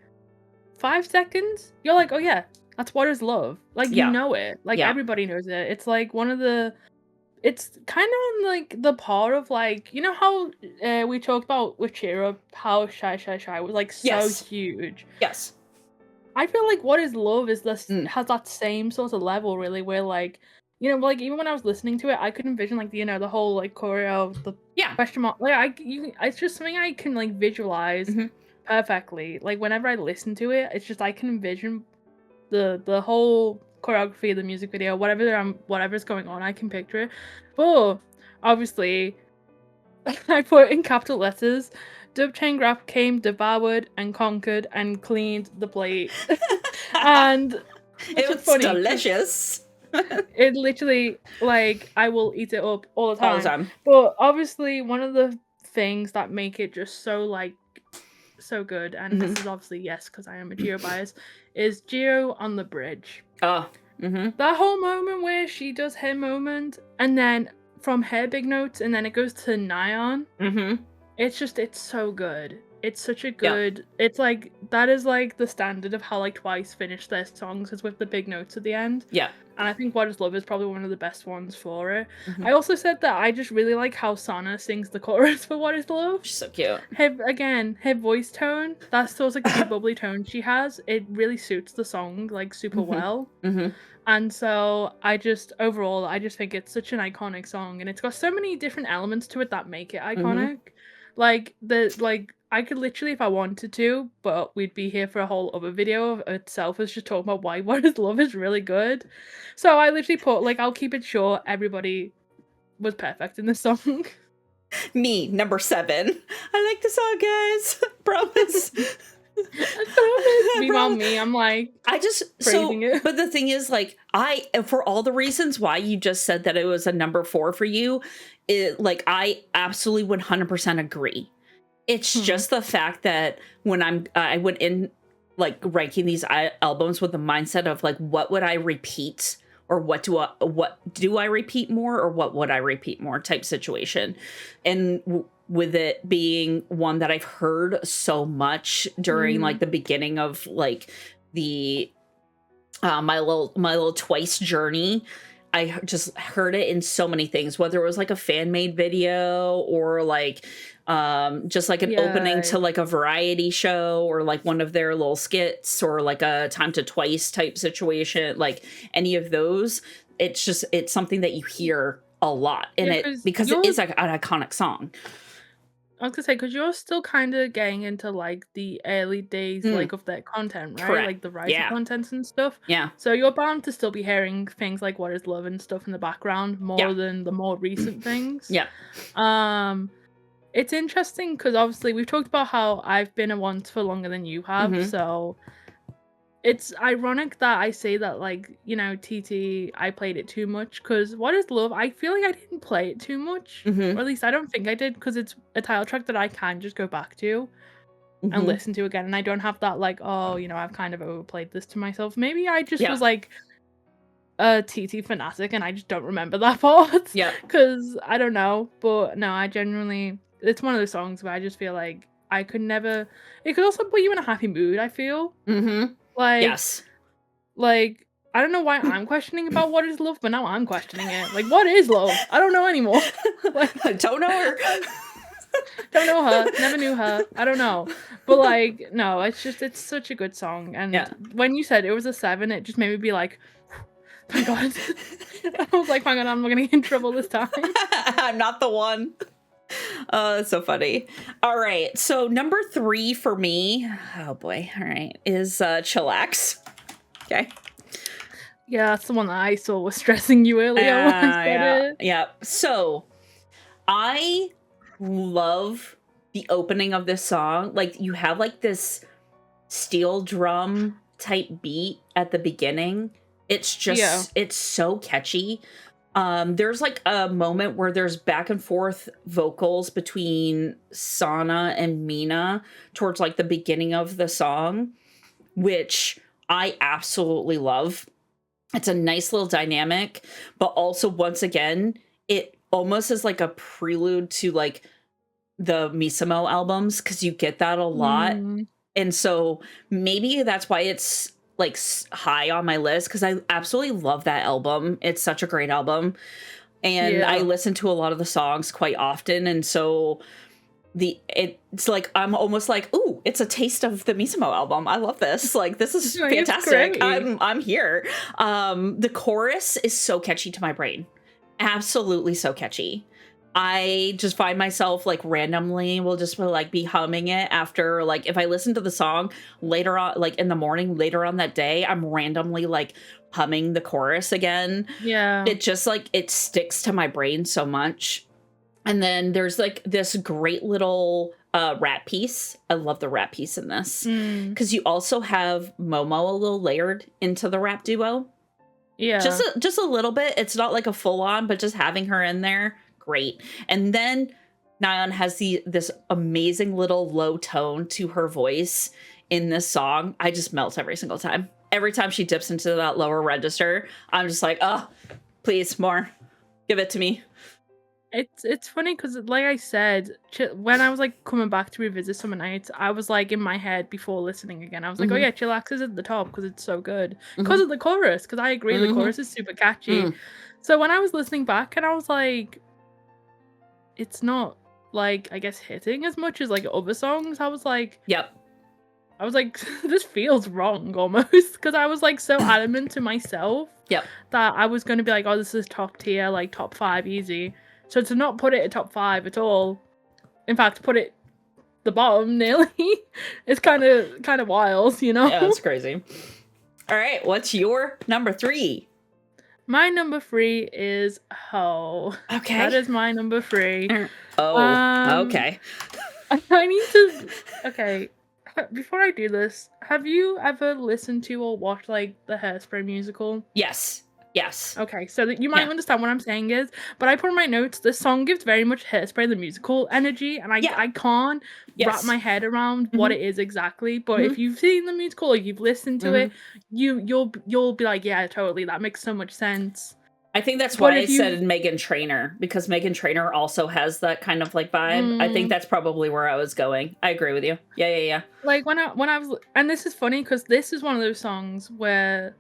Speaker 2: 5 seconds, you're like, oh yeah, that's What Is Love. Like, you know it. Like, everybody knows it. It's like one of the... It's kind of on like the part of like, you know how we talked about with Cheer Up, how Shy Shy Shy was like so huge.
Speaker 1: Yes.
Speaker 2: I feel like What Is Love is this has that same sort of level really, where like, you know, like even when I was listening to it, I could envision like the whole like choreo, the question mark. Like it's just something I can like visualize perfectly. Like whenever I listen to it, it's just I can envision the whole choreography of the music video, whatever's going on, I can picture it. But obviously, I put in capital letters, Dub Chain Grap came, devoured, and conquered, and cleaned the plate. And
Speaker 1: it was funny, delicious.
Speaker 2: It literally, like, I will eat it up all the time. But obviously, one of the things that make it just so, like, so good, and this is obviously, yes, because I am a Geo bias, is Geo on the bridge.
Speaker 1: Oh.
Speaker 2: That whole moment where she does her moment, and then from her big notes, and then it goes to Nyan. It's so good. It's such a good... It's like, that is like the standard of how like Twice finish their songs, is with the big notes at the end.
Speaker 1: Yeah.
Speaker 2: And I think What Is Love is probably one of the best ones for it. I also said that I just really like how Sana sings the chorus for What Is Love.
Speaker 1: She's so cute.
Speaker 2: Her voice tone, that sort of like bubbly tone she has, it really suits the song like super well. And so overall, I just think it's such an iconic song, and it's got so many different elements to it that make it iconic. Like I could literally, if I wanted to, but we'd be here for a whole other video of itself, is just talking about why What Is Love is really good. So I literally put, like, I'll keep it short, everybody was perfect in this song.
Speaker 1: Me, number 7. I like the song, guys. Promise.
Speaker 2: Meanwhile, me, I'm like, praising it.
Speaker 1: But the thing is, like, for all the reasons why you just said that it was a number 4 for you, I absolutely 100% agree. It's just the fact that when I went in, like, ranking these albums with the mindset of, like, what would I repeat, or what do I repeat more, or what would I repeat more type situation. And with it being one that I've heard so much during like the beginning of like the my little Twice journey, I just heard it in so many things, whether it was like a fan made video or like just like an opening to like a variety show, or like one of their little skits, or like a Time to Twice type situation, like any of those. It's something that you hear a lot in it because it is like an iconic song.
Speaker 2: I was gonna say, because you're still kind of getting into like the early days like of their content, right?
Speaker 1: Correct.
Speaker 2: Like the rising contents and stuff.
Speaker 1: Yeah.
Speaker 2: So you're bound to still be hearing things like What Is Love and stuff in the background more than the more recent things.
Speaker 1: Yeah.
Speaker 2: It's interesting because obviously we've talked about how I've been a once for longer than you have, so it's ironic that I say that, like, you know, TT, I played it too much, because What Is Love, I feel like I didn't play it too much, or at least I don't think I did, because it's a title track that I can just go back to and listen to again, and I don't have that, like, oh, you know, I've kind of overplayed this to myself. Maybe I just was, like, a TT fanatic, and I just don't remember that part.
Speaker 1: Yeah.
Speaker 2: Because, I don't know, but no, I genuinely, it's one of those songs where I just feel like I could never, it could also put you in a happy mood, I feel. Like,
Speaker 1: yes.
Speaker 2: Like, I don't know why I'm questioning about What Is Love, but now I'm questioning it. Like, what is love? I don't know anymore. Like,
Speaker 1: don't know her.
Speaker 2: Don't know her. Never knew her. I don't know. But, like, no, it's such a good song. And when you said it was a 7, it just made me be like, my God. I was like, my God, I'm not going to get in trouble this time.
Speaker 1: I'm not the one. Oh, that's so funny. All right. So number 3 for me, oh boy. All right. Is Chillax. Okay.
Speaker 2: Yeah, that's the one that I saw was stressing you earlier when I said it.
Speaker 1: Yeah. So I love the opening of this song. Like, you have like this steel drum type beat at the beginning. It's just, it's so catchy. There's like a moment where there's back and forth vocals between Sana and Mina towards like the beginning of the song, which I absolutely love. It's a nice little dynamic, but also once again, it almost is like a prelude to like the Misamo albums, because you get that a lot. And so maybe that's why it's like high on my list, because I absolutely love that album. It's such a great album. And I listen to a lot of the songs quite often. And so it's like I'm almost like, ooh, it's a taste of the Misamo album. I love this. Like, this is fantastic. I'm here. The chorus is so catchy to my brain. Absolutely so catchy. I just find myself like randomly will just like be humming it after, like, if I listen to the song later on, like in the morning later on that day, I'm randomly like humming the chorus again.
Speaker 2: Yeah.
Speaker 1: It just like, it sticks to my brain so much. And then there's like this great little rap piece. I love the rap piece in this, because you also have Momo a little layered into the rap duo.
Speaker 2: Yeah.
Speaker 1: Just a little bit. It's not like a full on, but just having her in there, great. And then Nayeon has this amazing little low tone to her voice in this song. I just melt every single time. Every time she dips into that lower register, I'm just like, oh, please, more. Give it to me.
Speaker 2: It's funny because, like I said, when I was like coming back to revisit Summer Nights, I was like in my head before listening again. I was like, oh yeah, Chillax is at the top because it's so good because of the chorus. Because I agree, the chorus is super catchy. So when I was listening back, and I was like, it's not like, I guess, hitting as much as like other songs. I was like, this feels wrong almost, because I was like so adamant to myself that I was going to be like, oh, this is top tier, like top 5 easy. So to not put it at top 5 at all, in fact, put it the bottom nearly, it's kind of wild, you know?
Speaker 1: Yeah, that's crazy. All right, what's your number 3?
Speaker 2: My number 3 is Ho.
Speaker 1: Okay.
Speaker 2: That is my number 3.
Speaker 1: Oh, okay.
Speaker 2: I need to... Okay, before I do this, have you ever listened to or watched, like, the Hairspray musical?
Speaker 1: Yes. Yes.
Speaker 2: Okay, so that you might understand what I'm saying is, but I put in my notes, this song gives very much Hairspray the musical energy, and I can't wrap my head around what it is exactly. But if you've seen the musical or you've listened to it, you'll be like, yeah, totally, that makes so much sense.
Speaker 1: I think that's why I said Meghan Trainor, because Meghan Trainor also has that kind of like vibe. I think that's probably where I was going. I agree with you. Yeah.
Speaker 2: Like when I was, and this is funny because this is one of those songs where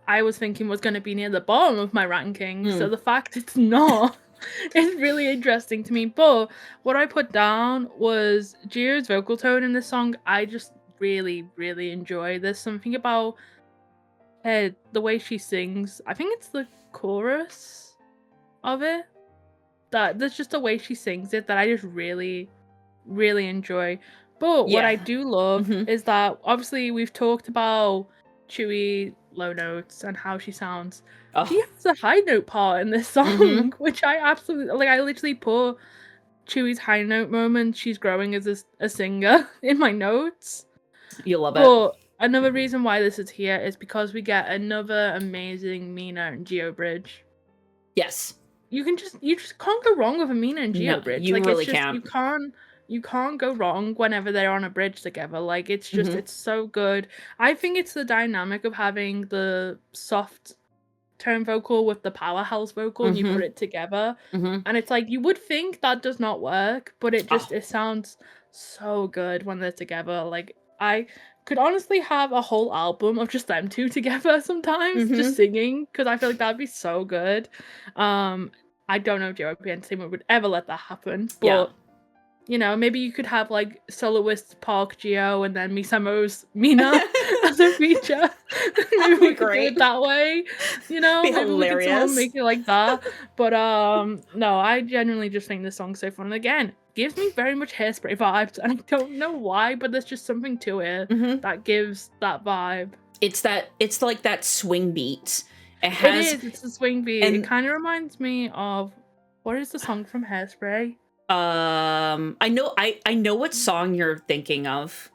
Speaker 2: I was thinking was going to be near the bottom of my ranking. So the fact it's not is really interesting to me. But what I put down was Jio's vocal tone in this song. I just really, really enjoy. There's something about the way she sings. I think it's the chorus of it. That there's just a way she sings it that I just really, really enjoy. But what I do love is that obviously we've talked about Chewie low notes and how she sounds. She has a high note part in this song, which I absolutely like. I literally put Chewie's high note moment, she's growing as a singer, in my notes.
Speaker 1: You love it.
Speaker 2: But another reason why this is here is because we get another amazing Mina and Geo bridge.
Speaker 1: Yes.
Speaker 2: You just can't go wrong with a Mina and Geo bridge.
Speaker 1: You really can't.
Speaker 2: You can't go wrong whenever they're on a bridge together. Like, it's just, it's so good. I think it's the dynamic of having the soft tone vocal with the powerhouse vocal and you put it together. And it's like, you would think that does not work, but it just, it sounds so good when they're together. Like, I could honestly have a whole album of just them two together sometimes, just singing, because I feel like that'd be so good. I don't know if JYP Entertainment would ever let that happen, but you know, maybe you could have like soloist Park Geo and then Misamo's Mina as a feature. Maybe we could do it that way. You know,
Speaker 1: be
Speaker 2: maybe
Speaker 1: hilarious.
Speaker 2: We could make it like that. But no, I genuinely just think this song's so fun. And again, gives me very much Hairspray vibes, and I don't know why, but there's just something to it that gives that vibe.
Speaker 1: It's like that swing beat. It has.
Speaker 2: It is. It's a swing beat. It kind of reminds me of, what is the song from Hairspray?
Speaker 1: I know what song you're thinking of.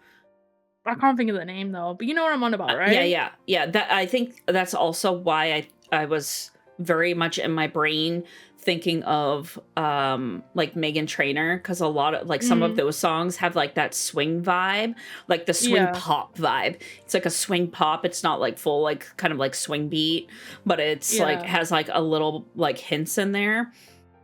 Speaker 2: I can't think of the name though, but you know what I'm on about, right?
Speaker 1: Yeah. That, I think that's also why I was very much in my brain thinking of like Meghan Trainor, because a lot of like some of those songs have like that swing vibe, like the swing pop vibe. It's like a swing pop. It's not like full like kind of like swing beat, but it's like has like a little like hints in there.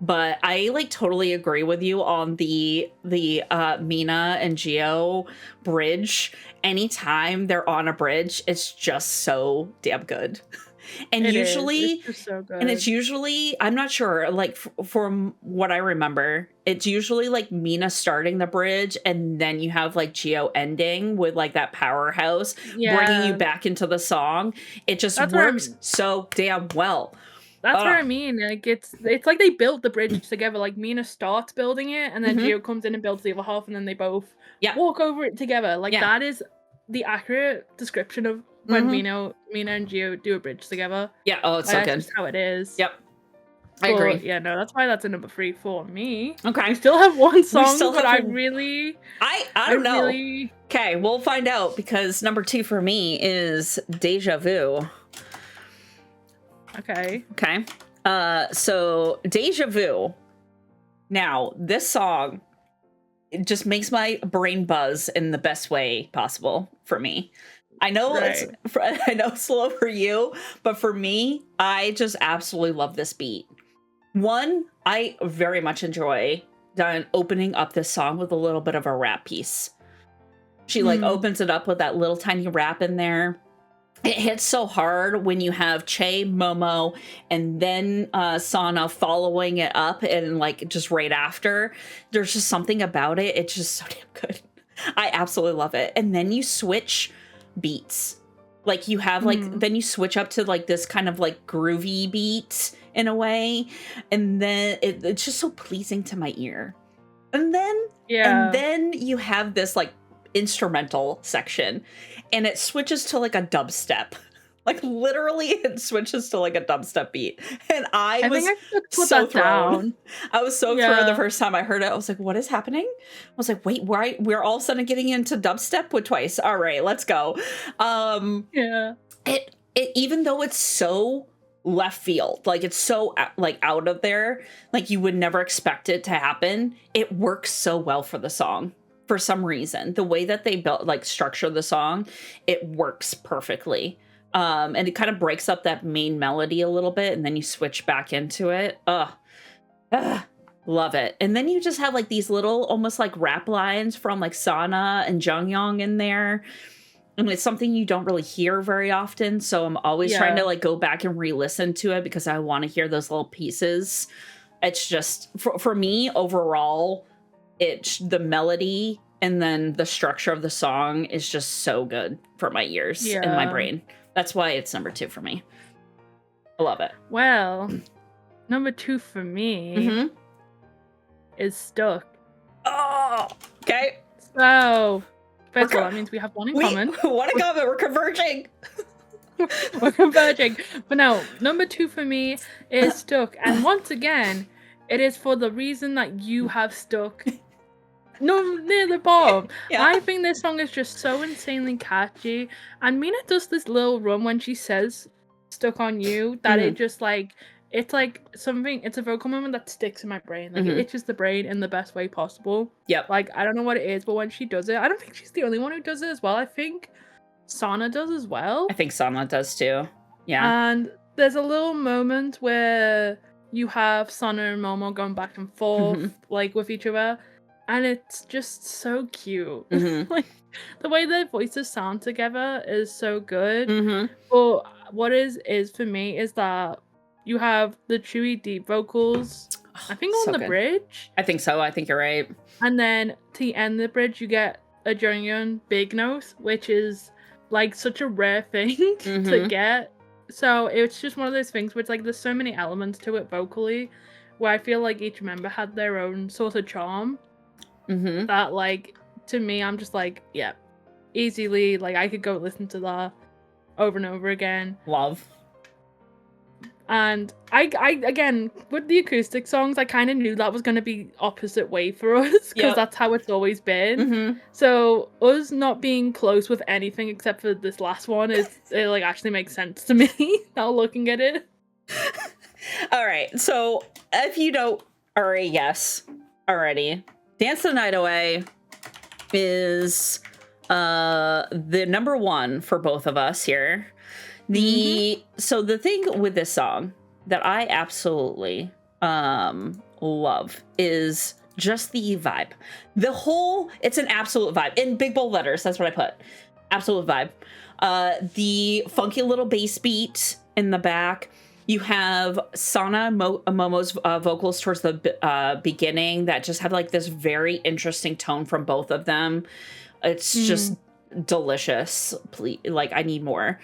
Speaker 1: But I like totally agree with you on the Mina and Gio bridge. Anytime they're on a bridge, it's just so damn good. And it's
Speaker 2: just so good.
Speaker 1: And it's usually, I'm not sure, like from what I remember, it's usually like Mina starting the bridge, and then you have like Gio ending with like that powerhouse, bringing you back into the song. It just works so damn well.
Speaker 2: That's what I mean. Like it's like they built the bridge together. Like Mina starts building it, and then Gio comes in and builds the other half, and then they both walk over it together. Like that is the accurate description of when Mina and Gio do a bridge together.
Speaker 1: Yeah. Oh, it's so good.
Speaker 2: That's just how it is.
Speaker 1: Yep. I agree.
Speaker 2: Yeah. No, that's why that's a number 3 for me.
Speaker 1: Okay.
Speaker 2: We still have one song, but I
Speaker 1: don't know. Okay, we'll find out, because number 2 for me is Deja Vu.
Speaker 2: Okay.
Speaker 1: So Deja Vu. Now, this song, it just makes my brain buzz in the best way possible for me. I know it's slow for you, but for me, I just absolutely love this beat. One, I very much enjoy opening up this song with a little bit of a rap piece. She like opens it up with that little tiny rap in there. It hits so hard when you have Che, Momo, and then Sana following it up, and like just right after. There's just something about it. It's just so damn good. I absolutely love it. And then you switch beats. Like you have like, then you switch up to like this kind of like groovy beat in a way. And then it's just so pleasing to my ear. And then you have this like instrumental section, and it switches to like a dubstep. Like literally it switches to like a dubstep beat. And I was so thrown. I was so thrown the first time I heard it. I was like, what is happening? I was like, wait, we're all of a sudden getting into dubstep with Twice. All right, let's go. It even though it's so left field, like it's so like out of there, like you would never expect it to happen, it works so well for the song. For some reason, the way that they built, like structure the song, it works perfectly. And it kind of breaks up that main melody a little bit, and then you switch back into it. Love it. And then you just have like these little almost like rap lines from like Sana and Jungyoung in there. And it's something you don't really hear very often. So I'm always trying to like go back and re-listen to it, because I want to hear those little pieces. It's just, for me overall, the melody and then the structure of the song is just so good for my ears and my brain. That's why it's number 2 for me. I love it.
Speaker 2: Well, number 2 for me is Stuck.
Speaker 1: Oh, okay.
Speaker 2: So, first of all, that means we have one in common.
Speaker 1: One in common. We're converging.
Speaker 2: We're converging. But no, number 2 for me is Stuck. And once again, it is for the reason that you have stuck near the bottom. I think this song is just so insanely catchy. And Mina does this little run when she says "stuck on you" that it just like, it's like something, it's a vocal moment that sticks in my brain. Like it itches the brain in the best way possible. Like I don't know what it is, but when she does it, I don't think she's the only one who does it as well. I think Sana does as well.
Speaker 1: I think Sana does too. Yeah.
Speaker 2: And there's a little moment where you have Sana and Momo going back and forth like with each other. And it's just so cute. Like the way their voices sound together is so good. But what is for me is that you have the chewy deep vocals, I think on the bridge.
Speaker 1: I think so. I think you're right.
Speaker 2: And then to end the bridge, you get a Jungyoung big note, which is like such a rare thing to get. So it's just one of those things where it's like there's so many elements to it vocally, where I feel like each member had their own sort of charm. That like, to me, I'm just like, yeah, easily, like I could go listen to that over and over again.
Speaker 1: Love.
Speaker 2: And I again, with the acoustic songs, I kind of knew that was going to be opposite way for us, because that's how it's always been. So us not being close with anything except for this last one it like actually makes sense to me now looking at it.
Speaker 1: All right, so if you don't already guess already, Dance the Night Away is the number one for both of us here. So the thing with this song that I absolutely love is just the vibe. It's an absolute vibe. In big bold letters, that's what I put. Absolute vibe. The funky little bass beat in the back. You have Sana Momo's vocals towards the beginning that just have like this very interesting tone from both of them. It's just delicious. Please, like, I need more.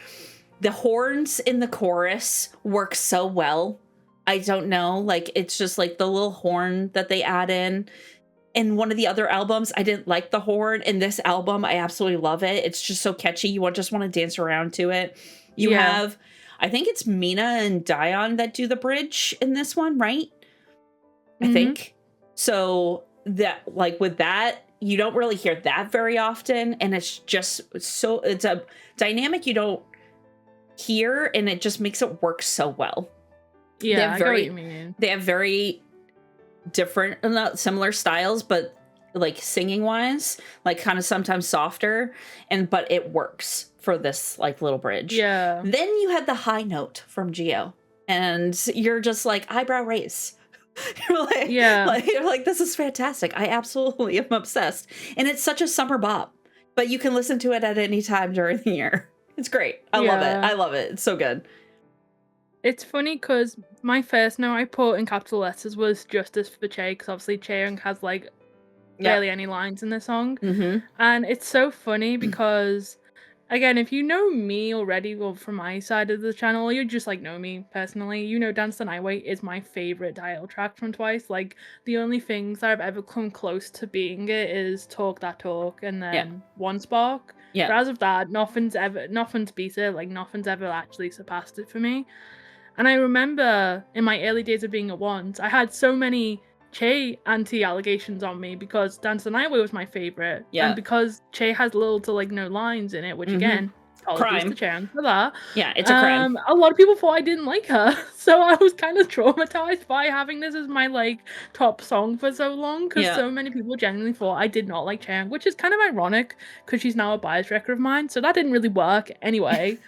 Speaker 1: The horns in the chorus work so well. I don't know, like, it's just like the little horn that they add in. In one of the other albums, I didn't like the horn. In this album, I absolutely love it. It's just so catchy. You just want to dance around to it. You have, I think it's Mina and Dion that do the bridge in this one, right? I think. So that, like, with that, you don't really hear that very often. And it's just so, it's a dynamic you don't hear, and it just makes it work so well.
Speaker 2: Yeah, I get what you mean.
Speaker 1: They have very different, not similar styles, but like singing wise, like kind of sometimes softer, but it works for this like little bridge.
Speaker 2: Yeah.
Speaker 1: Then you had the high note from Gio, and you're just like eyebrow raise. You're like, this is fantastic. I absolutely am obsessed, and it's such a summer bop. But you can listen to it at any time during the year. It's great. I love it. I love it. It's so good.
Speaker 2: It's funny because my first note I put in capital letters was justice for Che, because obviously Chaeyoung has like barely any lines in the song. And it's so funny because, again, if you know me already, well, from my side of the channel, or you just like know me personally, you know Dance the Night Away is my favorite I-DLE track from Twice. Like, the only things that I've ever come close to being it is Talk That Talk and then One Spark. But as of that, nothing's beat it. Like, nothing's ever actually surpassed it for me. And I remember in my early days of being a Wands, I had so many Che anti-allegations on me because Dance the Night Away was my favorite. And because Che has little to like no lines in it, which again, apologies to Che for that.
Speaker 1: Yeah, it's a crime.
Speaker 2: A lot of people thought I didn't like her. So I was kind of traumatized by having this as my like top song for so long, because so many people genuinely thought I did not like Che, which is kind of ironic because she's now a bias wrecker of mine. So that didn't really work anyway.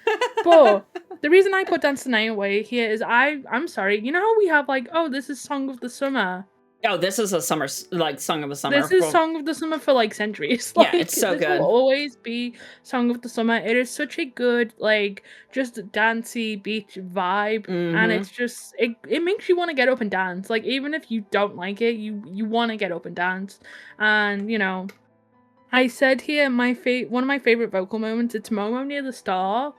Speaker 2: But the reason I put Dance the Night Away here is I'm sorry. You know how we have like, oh, this is Song of the Summer.
Speaker 1: Oh, this is a summer, like, Song of the Summer.
Speaker 2: This is Song of the Summer for like centuries. Like,
Speaker 1: yeah, it's so good.
Speaker 2: This will always be Song of the Summer. It is such a good, like, just dancey beach vibe, and it's just it makes you want to get up and dance. Like, even if you don't like it, you want to get up and dance. And you know, I said here one of my favorite vocal moments. It's Momo near the star.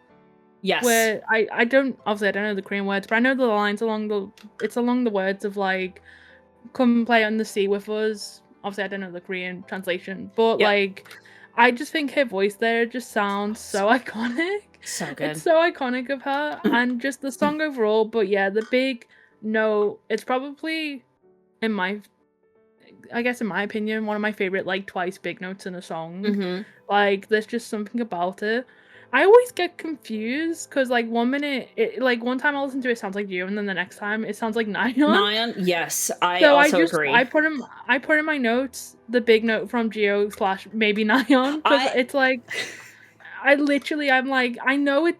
Speaker 1: Yes.
Speaker 2: Where I don't know the Korean words, but I know the lines along the words of like, come play on the sea with us. Obviously I don't know the Korean translation, but like, I just think her voice there just sounds so iconic.
Speaker 1: So good.
Speaker 2: It's so iconic of her, and just the song overall. But yeah, the big note, it's probably in my opinion, one of my favorite like Twice big notes in a song. Like, there's just something about it. I always get confused because, like, one time I listen to it, it sounds like you, and then the next time it sounds like Nayeon.
Speaker 1: Nayeon, yes, I also agree.
Speaker 2: I put in my notes the big note from Gio / maybe Nayeon, because it's like, I'm like, I know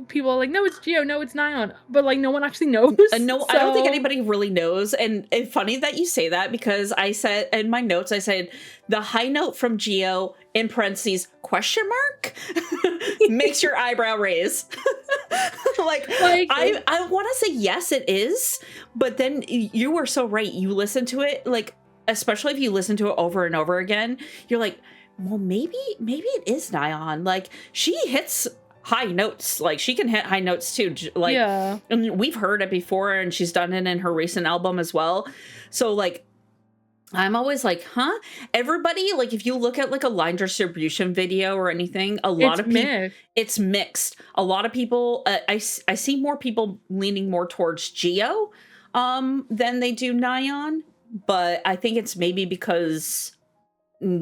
Speaker 2: people are like, no, it's Gio, no, it's Nayeon, but like no one actually knows.
Speaker 1: No, so I don't think anybody really knows. And it's funny that you say that, because I said in my notes, I said the high note from Gio in parentheses question mark makes your eyebrow raise. like I want to say yes, it is, but then you were so right. You listen to it, like, especially if you listen to it over and over again, you're like, well, maybe it is Nayeon. Like, she hits high notes. Like, she can hit high notes too. Like, and we've heard it before, and she's done it in her recent album as well. So, like, I'm always like, huh? Everybody, like, if you look at like a line distribution video or anything, a lot of people, it's mixed. A lot of people, I see more people leaning more towards Geo than they do Nyan, but I think it's maybe because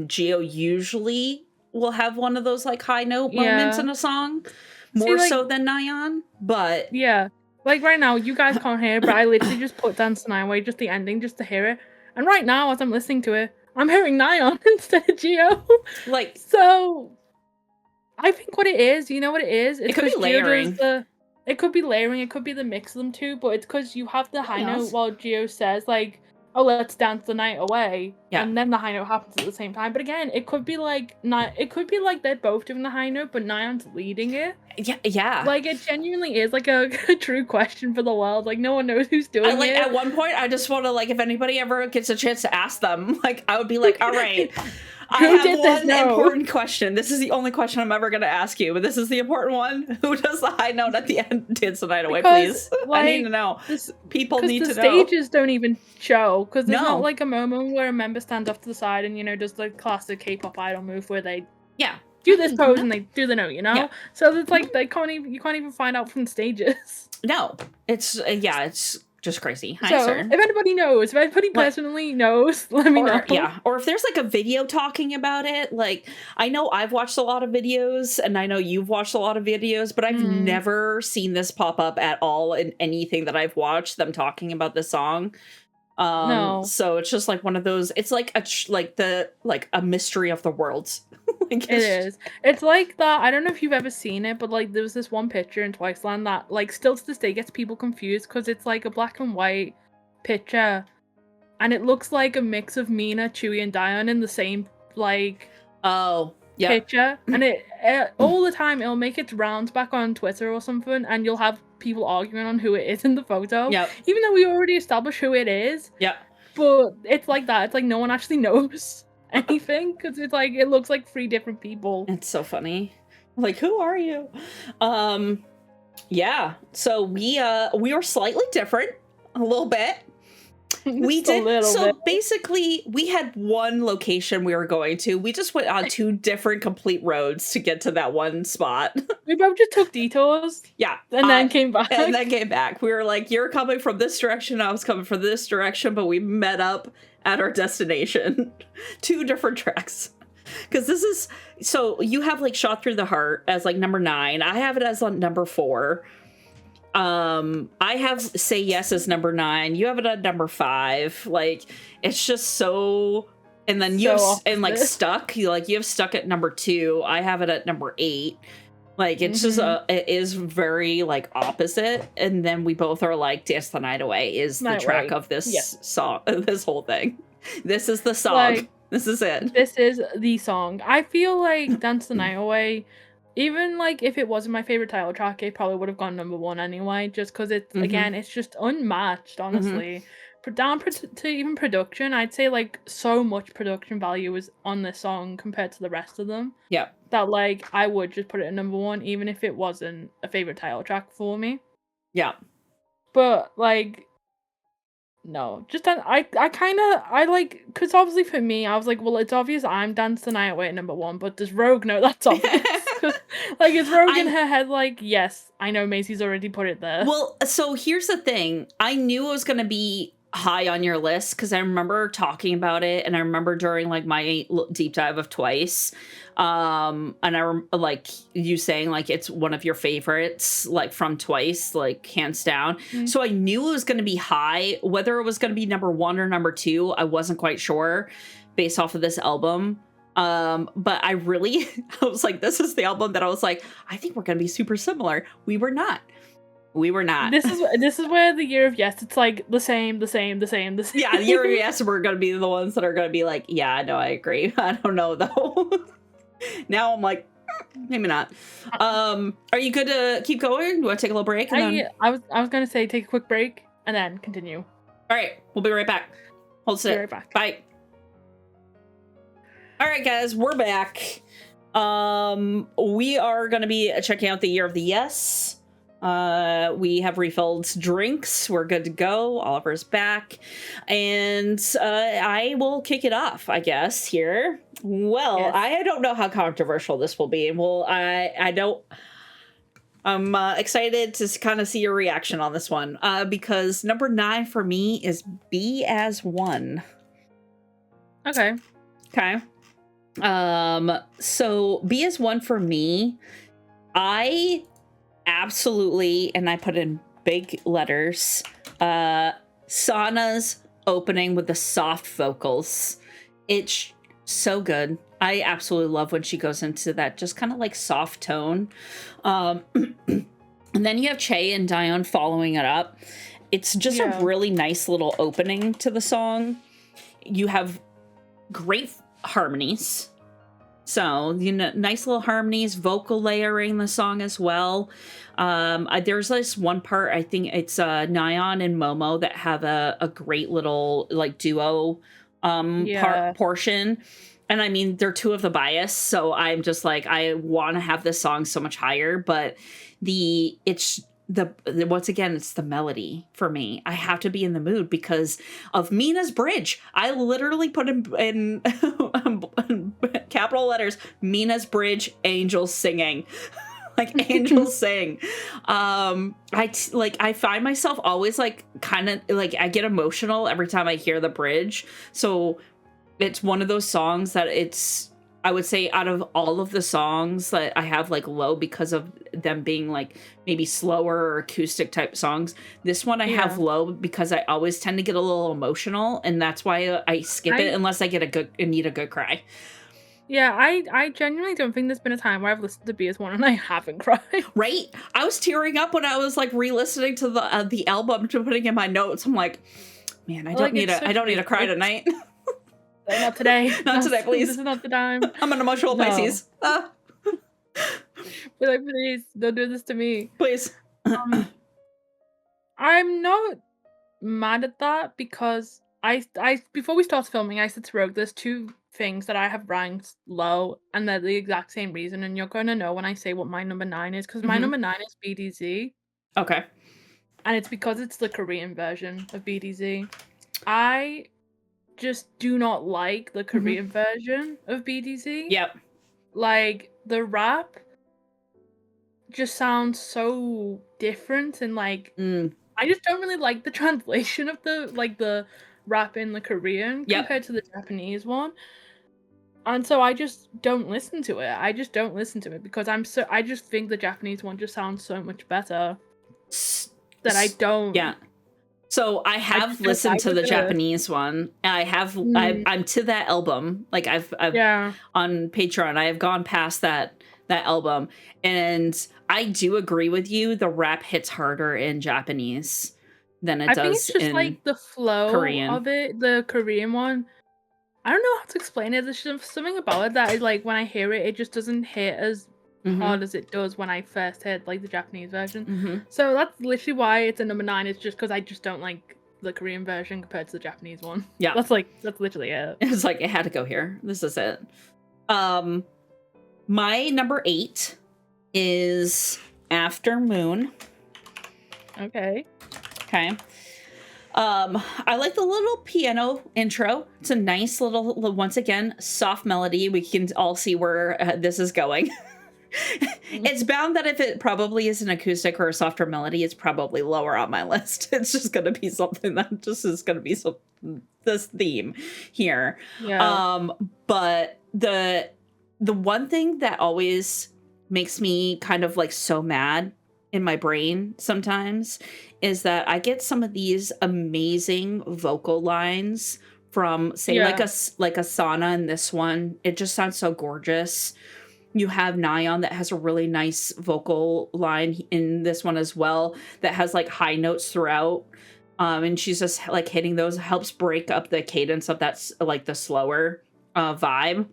Speaker 1: Geo usually will have one of those like high note moments in a song more so than Nyan, but
Speaker 2: yeah, like right now you guys can't hear it, but I literally just put Dance the Night Away, just the ending, just to hear it. And right now, as I'm listening to it, I'm hearing Nyan instead of Geo.
Speaker 1: Like,
Speaker 2: so I think what it is, you know what it is? It's
Speaker 1: it could be layering.
Speaker 2: It could be layering, it could be the mix of them two, but it's because you have the high note while Geo says, like, oh, let's dance the night away. Yeah. And then the high note happens at the same time. But again, it could be like they're both doing the high note, but Nyan's leading it.
Speaker 1: Yeah.
Speaker 2: Like, it genuinely is like a true question for the world. Like, no one knows who's doing it.
Speaker 1: At one point, I just want to, like, if anybody ever gets a chance to ask them, like, I would be like, all right, I have one important question. This is the only question I'm ever going to ask you, but this is the important one. Who does the high note at the end? Dance the night away, please. Like, I need to know. People need to know.
Speaker 2: The stages don't even show, because there's not like a moment where a member stands off to the side and, you know, does the classic K-pop idol move where they do this pose and they do the note, you know? So it's like you can't even find out from stages.
Speaker 1: No, it's it's just crazy.
Speaker 2: Hi, so, sir. If anybody knows, if anybody personally knows, let me know.
Speaker 1: Yeah, or if there's like a video talking about it, like, I know I've watched a lot of videos, and I know you've watched a lot of videos, but I've never seen this pop up at all in anything that I've watched, them talking about this song. No. So it's just like one of those, it's like a mystery of the worlds.
Speaker 2: Like, it is. It's like that. I don't know if you've ever seen it, but like there was this one picture in Twiceland that like still to this day gets people confused because it's like a black and white picture, and it looks like a mix of Mina, Chewie, and Dion in the same like picture. And it all the time it'll make its rounds back on Twitter or something, and you'll have people arguing on who it is in the photo. Yeah. Even though we already established who it is. Yeah. But it's like that. It's like no one actually knows anything because it's like it looks like 3 different people.
Speaker 1: It's so funny. Like, who are you? Yeah. So we were slightly different a little bit. We did. So basically, we had one location we were going to. We just went on 2 different complete roads to get to that one spot.
Speaker 2: We both just took detours.
Speaker 1: Yeah.
Speaker 2: And then came back.
Speaker 1: And then came back. We were like, you're coming from this direction. I was coming from this direction. But we met up at our destination. 2 different tracks. Because this is... So you have like Shot Through the Heart as like number 9. I have it as like number 4. I have Say Yes as number 9. You have it at number 5. Like, it's just so... And then you have like Stuck. You have Stuck at number 2. I have it at number 8. Like, it's just it is very like opposite. And then we both are like, Dance the Night Away is the track of this song, this whole thing. This is the song. Like, this is it.
Speaker 2: This is the song. I feel like Dance the Night Away, even like if it wasn't my favorite title track, it probably would have gone number 1 anyway, just because it's again, it's just unmatched, honestly. Down to even production, I'd say like so much production value is on this song compared to the rest of them. Yeah. That like I would just put it at number 1, even if it wasn't a favorite title track for me. Yeah. But like, no, just I like, because obviously for me, I was like, well, it's obvious I'm Dance the Night Away at number 1, but does Rogue know that's obvious? Like, is Rogue in her head like, yes, I know Maisie's already put it there?
Speaker 1: Well, so here's the thing. I knew it was going to be high on your list because I remember talking about it, and I remember during like my deep dive of Twice, and I like you saying like it's one of your favorites, like from Twice, like hands down. So I knew it was going to be high. Whether it was going to be number 1 or number 2, I wasn't quite sure based off of this album. But I was like, this is the album that I was like, I think we're going to be super similar. We were not. This
Speaker 2: is where the Year of Yes, it's like the same.
Speaker 1: Yeah, the Year of Yes, we're gonna be the ones that are gonna be like, yeah, no, I agree. I don't know though. Now I'm like, maybe not. Are you good to keep going? Do you want to take a little break?
Speaker 2: I was gonna say take a quick break and then continue.
Speaker 1: All right, we'll be right back. Hold still.
Speaker 2: Be right back.
Speaker 1: Bye. All right, guys, we're back. We are gonna be checking out the Year of the Yes. We have refilled drinks. We're good to go. Oliver's back. And I will kick it off, I guess, here. Well, yes. I don't know how controversial this will be. Well, I'm excited to kind of see your reaction on this one. Because number 9 for me is Be As One.
Speaker 2: Okay.
Speaker 1: So Be As One for me, I absolutely, and I put in big letters, Sana's opening with the soft vocals. It's so good. I absolutely love when she goes into that just kind of like soft tone. And then you have Che and Dion following it up. It's just a really nice little opening to the song. You have great harmonies. So, nice little harmonies, vocal layering the song as well. There's this one part, I think it's Nyan and Momo that have a great little like duo portion. And I mean, they're two of the bias, so I'm just like, I want to have this song so much higher, but once again, it's the melody for me. I have to be in the mood because of Mina's bridge. I literally put in capital letters, Mina's bridge, angels singing. Like angels sing. I find myself always like kind of like I get emotional every time I hear the bridge. So it's one of those songs that I would say out of all of the songs that I have like low because of them being like maybe slower or acoustic type songs, this one I have low because I always tend to get a little emotional, and that's why I skip it unless I need a good cry.
Speaker 2: Yeah, I genuinely don't think there's been a time where I've listened to Be As One and I haven't cried.
Speaker 1: Right? I was tearing up when I was like re-listening to the album to putting in my notes. I'm like, man, I don't need to cry tonight.
Speaker 2: Not today.
Speaker 1: Not today, please.
Speaker 2: This is not the time.
Speaker 1: I'm an emotional Pisces.
Speaker 2: Be like, please, don't do this to me.
Speaker 1: Please.
Speaker 2: I'm not mad at that because I before we start filming, I said to Rogue, there's 2 things that I have ranked low, and they're the exact same reason, and you're gonna know when I say what my number 9 is, because my number 9 is BDZ.
Speaker 1: Okay.
Speaker 2: And it's because it's the Korean version of BDZ. I just do not like the Korean version of BDZ.
Speaker 1: Yep.
Speaker 2: Like, the rap just sounds so different, and like I just don't really like the translation of the rap in the Korean compared to the Japanese one. And so I just don't listen to it. I just don't listen to it because I just think the Japanese one just sounds so much better that I don't.
Speaker 1: Yeah. So I have listened to the Japanese one. I'm to that album. Like I've on Patreon, I have gone past that album, and I do agree with you. The rap hits harder in Japanese than it does in Korean. I think it's just like
Speaker 2: the flow of it. The Korean one, I don't know how to explain it. There's just something about it that is like when I hear it, it just doesn't hit as hard as it does when I first heard like the Japanese version. So that's literally why it's a number 9. It's just because I just don't like the Korean version compared to the Japanese one. Yeah, that's literally it.
Speaker 1: It's like it had to go here. This is it. My number 8 is After Moon.
Speaker 2: Okay.
Speaker 1: I like the little piano intro. It's a nice little, once again, soft melody. We can all see where this is going. It's bound that if it probably is an acoustic or a softer melody, it's probably lower on my list. It's just going to be something that just is going to be this theme here. Yeah. But the one thing that always makes me kind of like so mad in my brain sometimes is that I get some of these amazing vocal lines from say like a Sana in this one. It just sounds so gorgeous. You have Nyan that has a really nice vocal line in this one as well that has like high notes throughout. And she's just like hitting those, helps break up the cadence of that's like the slower vibe.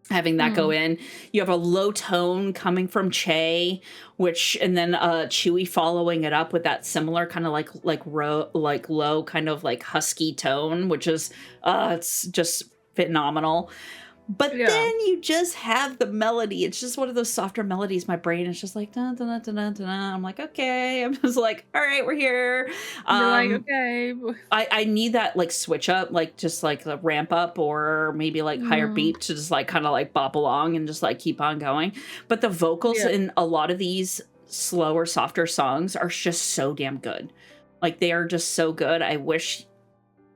Speaker 1: Having that go in. You have a low tone coming from Che, and then Chewy following it up with that similar kind of like low kind of like husky tone, which is it's just phenomenal. But then you just have the melody. It's just one of those softer melodies. My brain is just like, dun, dun, dun, dun, dun, dun. I'm like, okay. I'm just like, all right, we're here.
Speaker 2: You're like, okay.
Speaker 1: I need that like switch up, like just like a ramp up or maybe like higher beat to just like kind of like bop along and just like keep on going. But the vocals in a lot of these slower, softer songs are just so damn good. Like they are just so good. I wish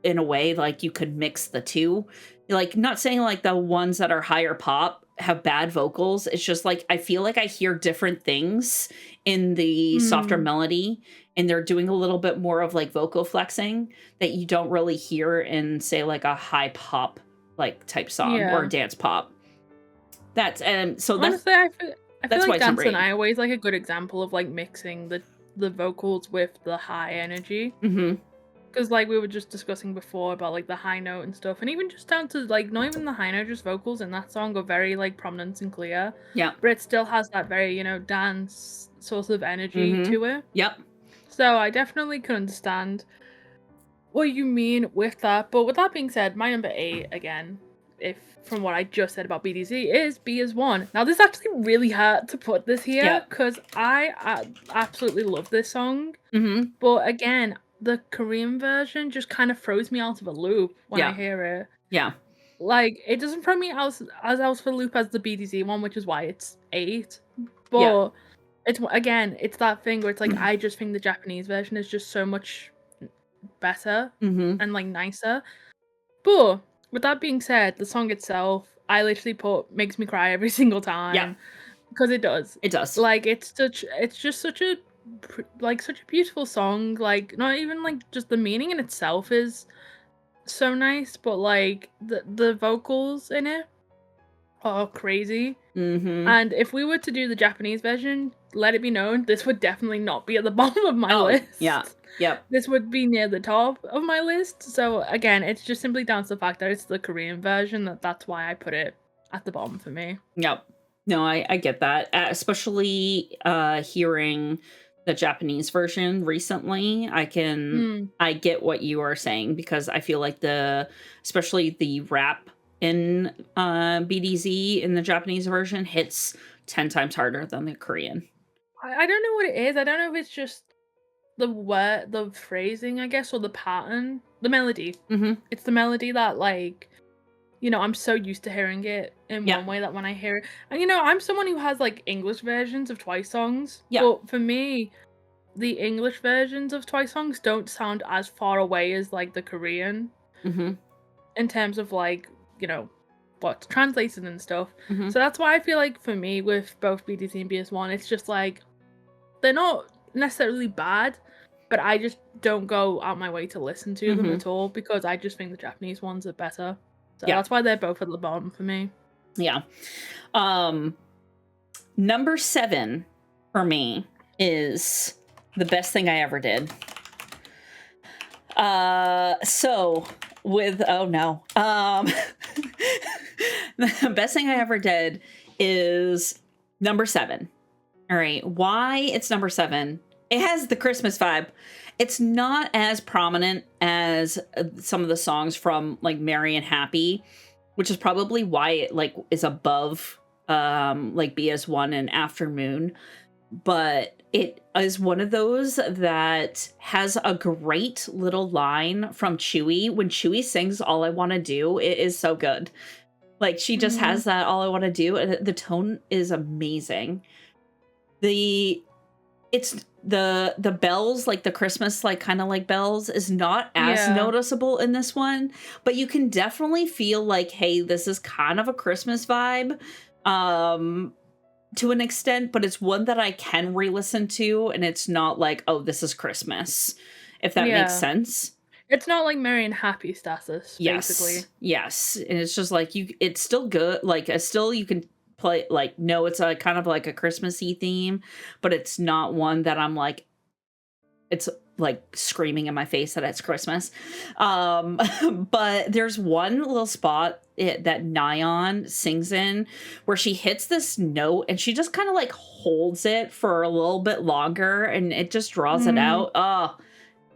Speaker 1: in a way like you could mix the two. Like, not saying like the ones that are higher pop have bad vocals. It's just like I feel like I hear different things in the softer melody, and they're doing a little bit more of like vocal flexing that you don't really hear in, say, like a high pop like type song or dance pop. That's so
Speaker 2: honestly, I feel like Dance and I always like a good example of like mixing the vocals with the high energy. Because, like, we were just discussing before about, like, the high note and stuff. And even just down to, like, not even the high note, just vocals in that song are very, like, prominent and clear.
Speaker 1: Yeah.
Speaker 2: But it still has that very, you know, dance sort of energy to it.
Speaker 1: Yep.
Speaker 2: So I definitely can understand what you mean with that. But with that being said, my number 8, again, if from what I just said about BDZ, is B is 1. Now, this is actually really hard to put this here because I absolutely love this song. But, again, the Korean version just kind of throws me out of a loop when I hear it.
Speaker 1: Yeah.
Speaker 2: Like, it doesn't throw me out as out of a loop as the BDZ one, which is why it's 8. But it's, again, it's that thing where it's like, I just think the Japanese version is just so much better and, like, nicer. But with that being said, the song itself, I literally makes me cry every single time.
Speaker 1: Yeah.
Speaker 2: Because it does.
Speaker 1: It does.
Speaker 2: Like, it's just such a beautiful song. Like, not even like just the meaning in itself is so nice, but like the vocals in it are crazy. And if we were to do the Japanese version, let it be known, this would definitely not be at the bottom of my list. This would be near the top of my list. So again, it's just simply down to the fact that it's the Korean version that's why I put it at the bottom for me.
Speaker 1: No, I get that, especially hearing the Japanese version recently. I get what you are saying, because I feel like especially the rap in BDZ in the Japanese version hits 10 times harder than the Korean.
Speaker 2: I don't know what it is. I don't know if it's just the phrasing, I guess, or the pattern, the melody. It's the melody that, like, you know, I'm so used to hearing it in one way that when I hear it, and you know, I'm someone who has like English versions of Twice songs. But for me, the English versions of Twice songs don't sound as far away as like the Korean in terms of like, you know, what's translated and stuff. So that's why I feel like for me with both BDC and BS1, it's just like they're not necessarily bad, but I just don't go out my way to listen to them at all, because I just think the Japanese ones are better. So that's why they're both at the bottom for me.
Speaker 1: Number 7 for me is The Best Thing I Ever Did. So with the Best Thing I Ever Did is number 7. All right, why it's number 7? It has the Christmas vibe. It's not as prominent as some of the songs from like Merry and Happy, which is probably why it like is above like BS1 and Afternoon. But it is one of those that has a great little line from Chewie. When Chewie sings All I Want to Do, it is so good. Like, she just has that All I Want to Do, and the tone is amazing. It's the bells, like the Christmas, like kind of like bells, is not as noticeable in this one, but you can definitely feel like, hey, this is kind of a Christmas vibe to an extent, but it's one that I can re-listen to, and it's not like, oh, this is Christmas, if that makes sense.
Speaker 2: It's not like Merry and Happy status, basically.
Speaker 1: Yes, and it's just like it's still good, like still you can play, like, no, it's a kind of like a Christmassy theme, but it's not one that I'm like, it's like screaming in my face that it's Christmas. But there's one little spot that Nyan sings in where she hits this note and she just kind of like holds it for a little bit longer, and it just draws it out. Oh,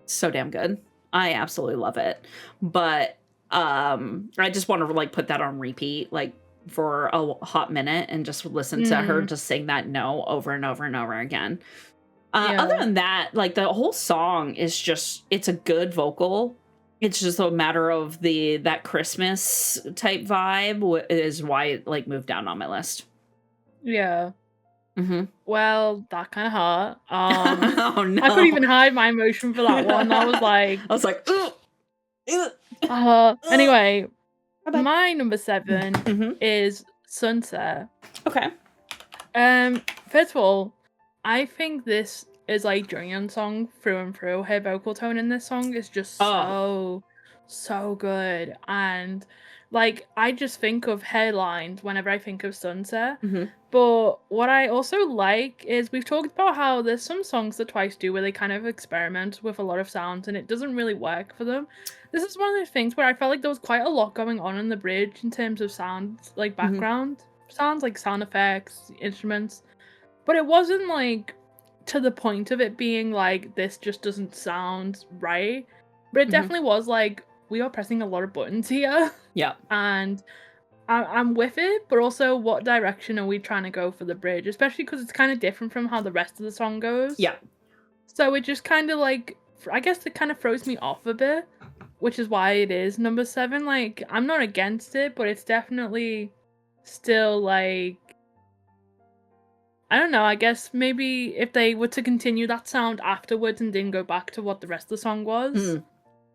Speaker 1: so damn good. I absolutely love it. But I just want to like put that on repeat, like for a hot minute and just listen to her just sing that no over and over and over again. Other than that, like the whole song is just, it's a good vocal. It's just a matter of that Christmas type vibe is why it like moved down on my list.
Speaker 2: Yeah.
Speaker 1: Mm-hmm.
Speaker 2: Well, that kind of hurt.
Speaker 1: Oh no!
Speaker 2: I couldn't even hide my emotion for that one. I was like, Anyway, my number 7 is Sunset.
Speaker 1: Okay.
Speaker 2: First of all, I think this is like Jungyeon's song through and through. Her vocal tone in this song is just so good, and like I just think of hairlines whenever I think of Sunset. But what I also like is we've talked about how there's some songs that Twice do where they kind of experiment with a lot of sounds and it doesn't really work for them. This is one of those things where I felt like there was quite a lot going on in the bridge in terms of sounds, like background sounds, like sound effects, instruments. But it wasn't like to the point of it being like, this just doesn't sound right. But it definitely was like, we are pressing a lot of buttons here.
Speaker 1: Yeah.
Speaker 2: And I'm with it, but also what direction are we trying to go for the bridge? Especially because it's kind of different from how the rest of the song goes.
Speaker 1: Yeah.
Speaker 2: So it just kind of like, I guess it kind of throws me off a bit, which is why it is number 7. Like, I'm not against it, but it's definitely still like, I don't know, I guess maybe if they were to continue that sound afterwards and didn't go back to what the rest of the song was,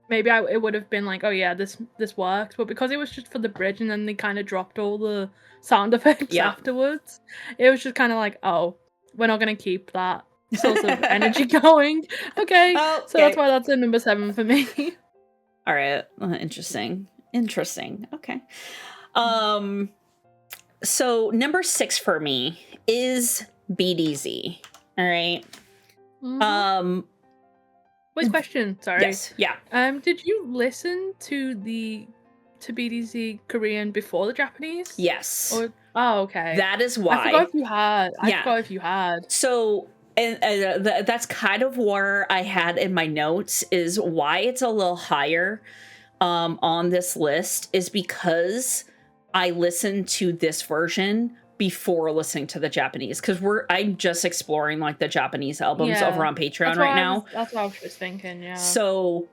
Speaker 2: maybe it would have been like, oh yeah, this worked. But because it was just for the bridge and then they kind of dropped all the sound effects afterwards, it was just kind of like, oh, we're not going to keep that sort of energy going. Okay, so that's why that's a number 7 for me.
Speaker 1: All right, interesting. Okay. So number 6 for me is BDZ. All right.
Speaker 2: Wait, question. Sorry.
Speaker 1: Yes. Yeah.
Speaker 2: Did you listen to BDZ Korean before the Japanese?
Speaker 1: Yes.
Speaker 2: Okay.
Speaker 1: That is why.
Speaker 2: I forgot if you had.
Speaker 1: So, and that's kind of where I had in my notes is why it's a little higher on this list is because I listened to this version before listening to the Japanese because I'm just exploring like the Japanese albums over on Patreon right now.
Speaker 2: That's what I was just thinking, yeah.
Speaker 1: So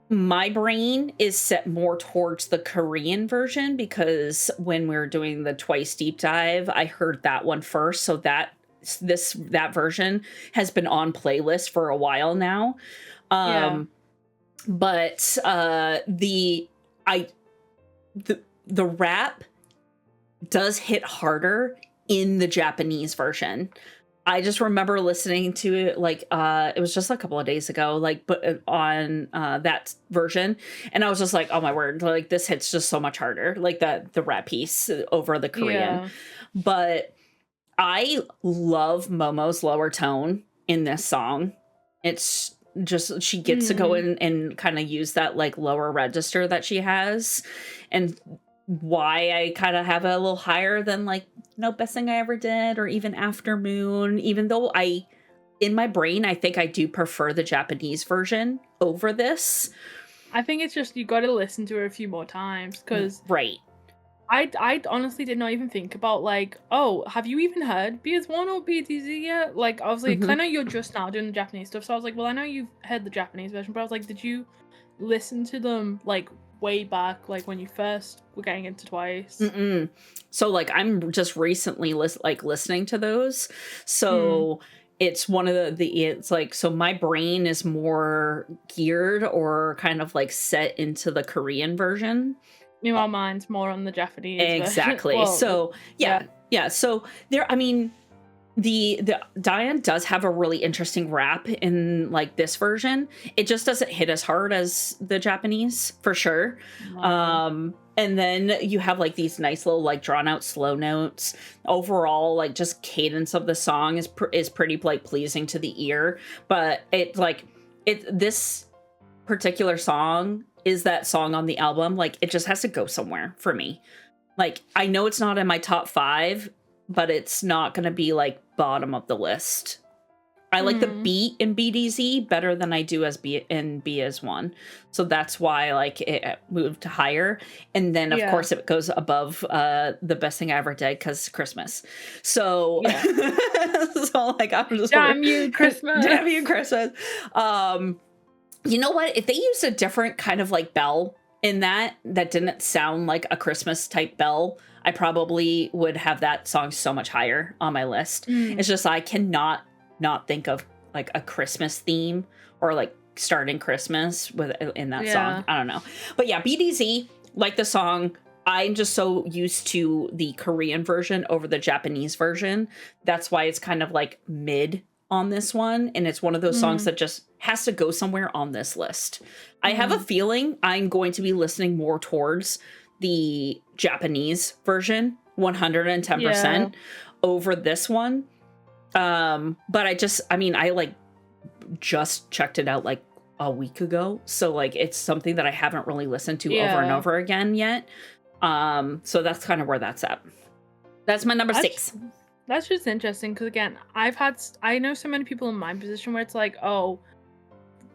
Speaker 1: my brain is set more towards the Korean version because when we were doing the Twice deep dive, I heard that one first. So that version has been on playlist for a while now. But the rap does hit harder in the Japanese version. I just remember listening to it like it was just a couple of days ago, like but on that version, and I was just like, oh my word, like this hits just so much harder, like the rap piece over the Korean. Yeah. But I love Momo's lower tone in this song. It's just she gets to go in and kind of use that like lower register that she has, and why I kind of have it a little higher than like Best Thing I Ever Did or even Aftermoon, even though in my brain I think I do prefer the Japanese version over this.
Speaker 2: I think it's just you got to listen to it a few more times because I honestly did not even think about like, oh, have you even heard BS1 or BTZ yet? Like, I was like, 'cause I know you're just now doing the Japanese stuff, so I was like, well, I know you've heard the Japanese version, but I was like, did you listen to them like way back, like when you first were getting into Twice?
Speaker 1: So like I'm just recently listening to those, so it's one of it's like, so my brain is more geared or kind of like set into the Korean version.
Speaker 2: Meanwhile, mine's more on the Japanese
Speaker 1: exactly. Well, so yeah. So there, I mean, the Diane does have a really interesting rap in like this version. It just doesn't hit as hard as the Japanese for sure. And then you have like these nice little like drawn out slow notes. Overall, like just cadence of the song is pretty like pleasing to the ear. But this particular song is that song on the album. Like it just has to go somewhere for me. Like I know it's not in my top 5, but it's not going to be like bottom of the list. I like the beat in BDZ better than I do as B in B as 1. So that's why like it moved higher. And then of course it goes above the best thing I ever did because Christmas. So so like I'm just
Speaker 2: damn you Christmas.
Speaker 1: Damn you Christmas. You know what? If they used a different kind of like bell in that didn't sound like a Christmas type bell, I probably would have that song so much higher on my list. It's just I cannot not think of like a Christmas theme or like starting Christmas in that song. I don't know. But yeah, BDZ, like the song, I'm just so used to the Korean version over the Japanese version. That's why it's kind of like mid on this one. And it's one of those songs that just has to go somewhere on this list. I have a feeling I'm going to be listening more towards the Japanese version, 110% over this one. But I like just checked it out like a week ago. So like it's something that I haven't really listened to over and over again yet. So that's kind of where that's at. That's my number 6.
Speaker 2: That's just interesting because again, I know so many people in my position where it's like, oh,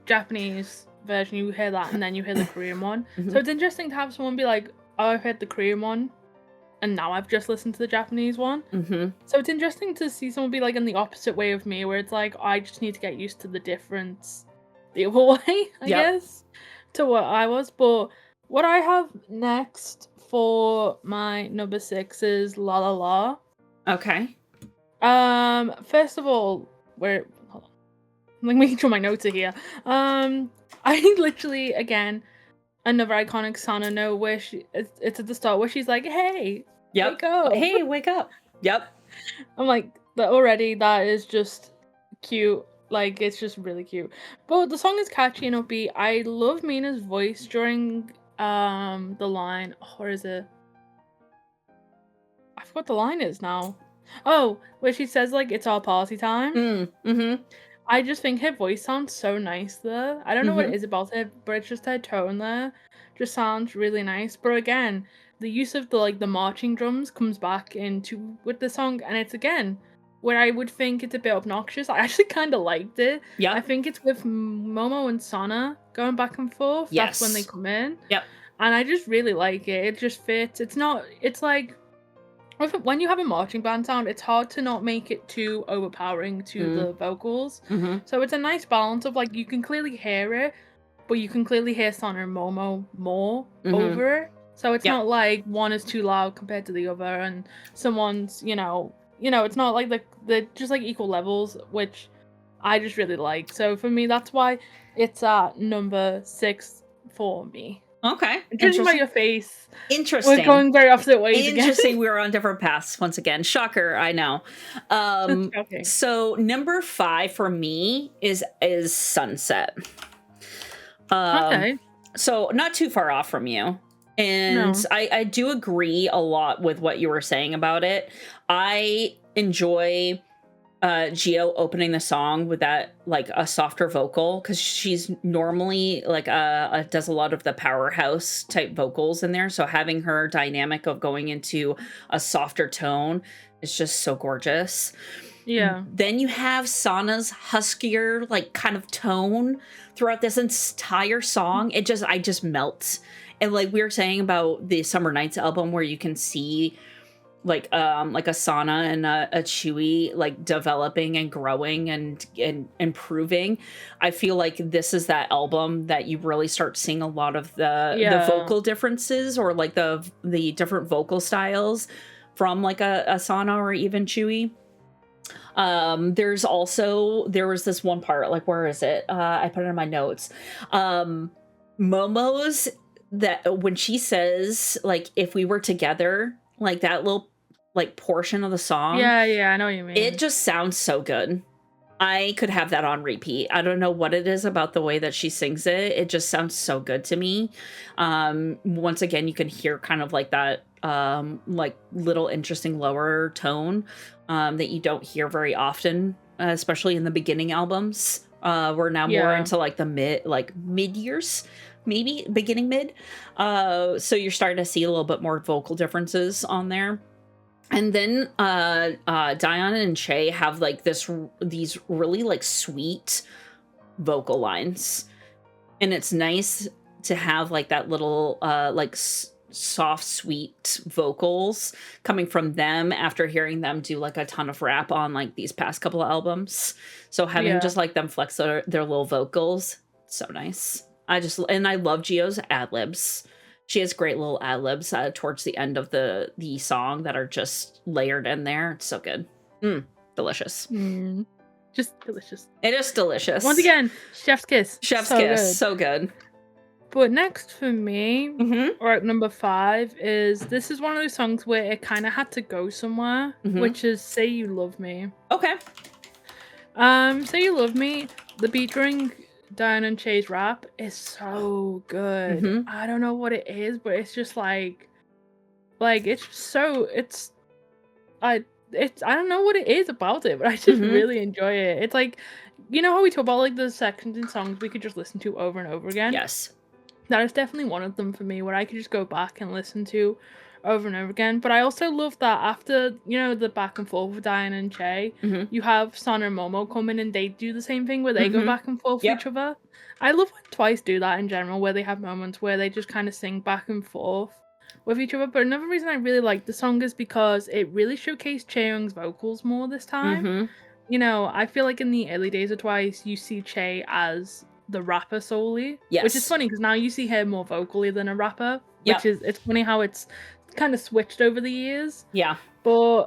Speaker 2: Japanese version, you hear that and then you hear the Korean one. So it's interesting to have someone be like, oh, I've heard the Korean one and now I've just listened to the Japanese one. So it's interesting to see someone be like in the opposite way of me, where it's like, I just need to get used to the difference the other way, I guess, to what I was. But what I have next for my number 6 is La La La.
Speaker 1: Okay.
Speaker 2: First of all, hold on. I'm like making sure my notes are here. I literally, again, another iconic Sana note where it's at the start where she's like, hey, wake up.
Speaker 1: Hey, wake up. Yep.
Speaker 2: I'm like, that is just cute. Like, it's just really cute. But the song is catchy and upbeat. I love Mina's voice during the line. Or is it? I forgot what the line is now. Oh, where she says like it's our party time. I just think her voice sounds so nice there. I don't know what it is about it, but it's just her tone there just sounds really nice. But again, the use of the marching drums comes back with the song, and it's again where I would think it's a bit obnoxious. I actually kind of liked it.
Speaker 1: Yeah,
Speaker 2: I think it's with Momo and Sana going back and forth.
Speaker 1: Yes,
Speaker 2: that's when they come in.
Speaker 1: Yep,
Speaker 2: and I just really like it. It just fits. It's like. When you have a marching band sound, it's hard to not make it too overpowering to the vocals. So it's a nice balance of like, you can clearly hear it, but you can clearly hear Sana and Momo more over it. So it's not like one is too loud compared to the other, and someone's, it's not like they're just like equal levels, which I just really like. So for me, that's why it's at number 6 for me.
Speaker 1: Okay.
Speaker 2: Judging by your face.
Speaker 1: Interesting.
Speaker 2: We're going very opposite ways
Speaker 1: Interesting.
Speaker 2: again.
Speaker 1: We're on different paths once again. Shocker, I know. So number 5 for me is Sunset.
Speaker 2: Okay.
Speaker 1: So not too far off from you. And no. I do agree a lot with what you were saying about it. I enjoy Gio opening the song with that like a softer vocal, because she's normally like does a lot of the powerhouse type vocals in there, so having her dynamic of going into a softer tone is just so gorgeous.
Speaker 2: Yeah.
Speaker 1: Then you have Sana's huskier like kind of tone throughout this entire song. I just melt. And like we were saying about the Summer Nights album, where you can see like a Sana and a Chewy like developing and growing and improving. I feel like this is that album that you really start seeing a lot of the vocal differences, or like the different vocal styles from like a Sana or even Chewy. There was this one part, like, where is it? I put it in my notes. Momo's, that when she says like, if we were together, like that little like portion of the song.
Speaker 2: Yeah, I know what you mean.
Speaker 1: It just sounds so good. I could have that on repeat. I don't know what it is about the way that she sings it. It just sounds so good to me. Once again, you can hear kind of like that like little interesting lower tone that you don't hear very often, especially in the beginning albums. We're now more into like the mid years, maybe beginning mid. So you're starting to see a little bit more vocal differences on there. And then Dion and Che have like these really like sweet vocal lines, and it's nice to have like that little like soft sweet vocals coming from them after hearing them do like a ton of rap on like these past couple of albums. So having just like them flex their little vocals, so nice. I love Gio's ad libs. She has great little ad libs towards the end of the song that are just layered in there. It's so good. Delicious.
Speaker 2: Just delicious.
Speaker 1: It is delicious.
Speaker 2: Once again, chef's kiss.
Speaker 1: Chef's kiss. Good. So good.
Speaker 2: But next for me, or at number 5, this is one of those songs where it kind of had to go somewhere, which is Say You Love Me.
Speaker 1: Okay.
Speaker 2: Say You Love Me, the beat during Dion and Che's rap is so good. I don't know what it is, but it's just like it's so I don't know what it is about it, but I just really enjoy it. It's like, you know how we talk about like the sections in songs we could just listen to over and over again?
Speaker 1: Yes.
Speaker 2: That is definitely one of them for me, where I could just go back and listen to over and over again. But I also love that after, you know, the back and forth with Diane and Che, you have Sana and Momo come in and they do the same thing where they go back and forth with each other. I love when Twice do that in general, where they have moments where they just kind of sing back and forth with each other. But another reason I really like the song is because it really showcased Chaeyoung's vocals more this time. You know, I feel like in the early days of Twice, you see Che as the rapper solely, which is funny because now you see her more vocally than a rapper, which is, it's funny how it's kind of switched over the years. But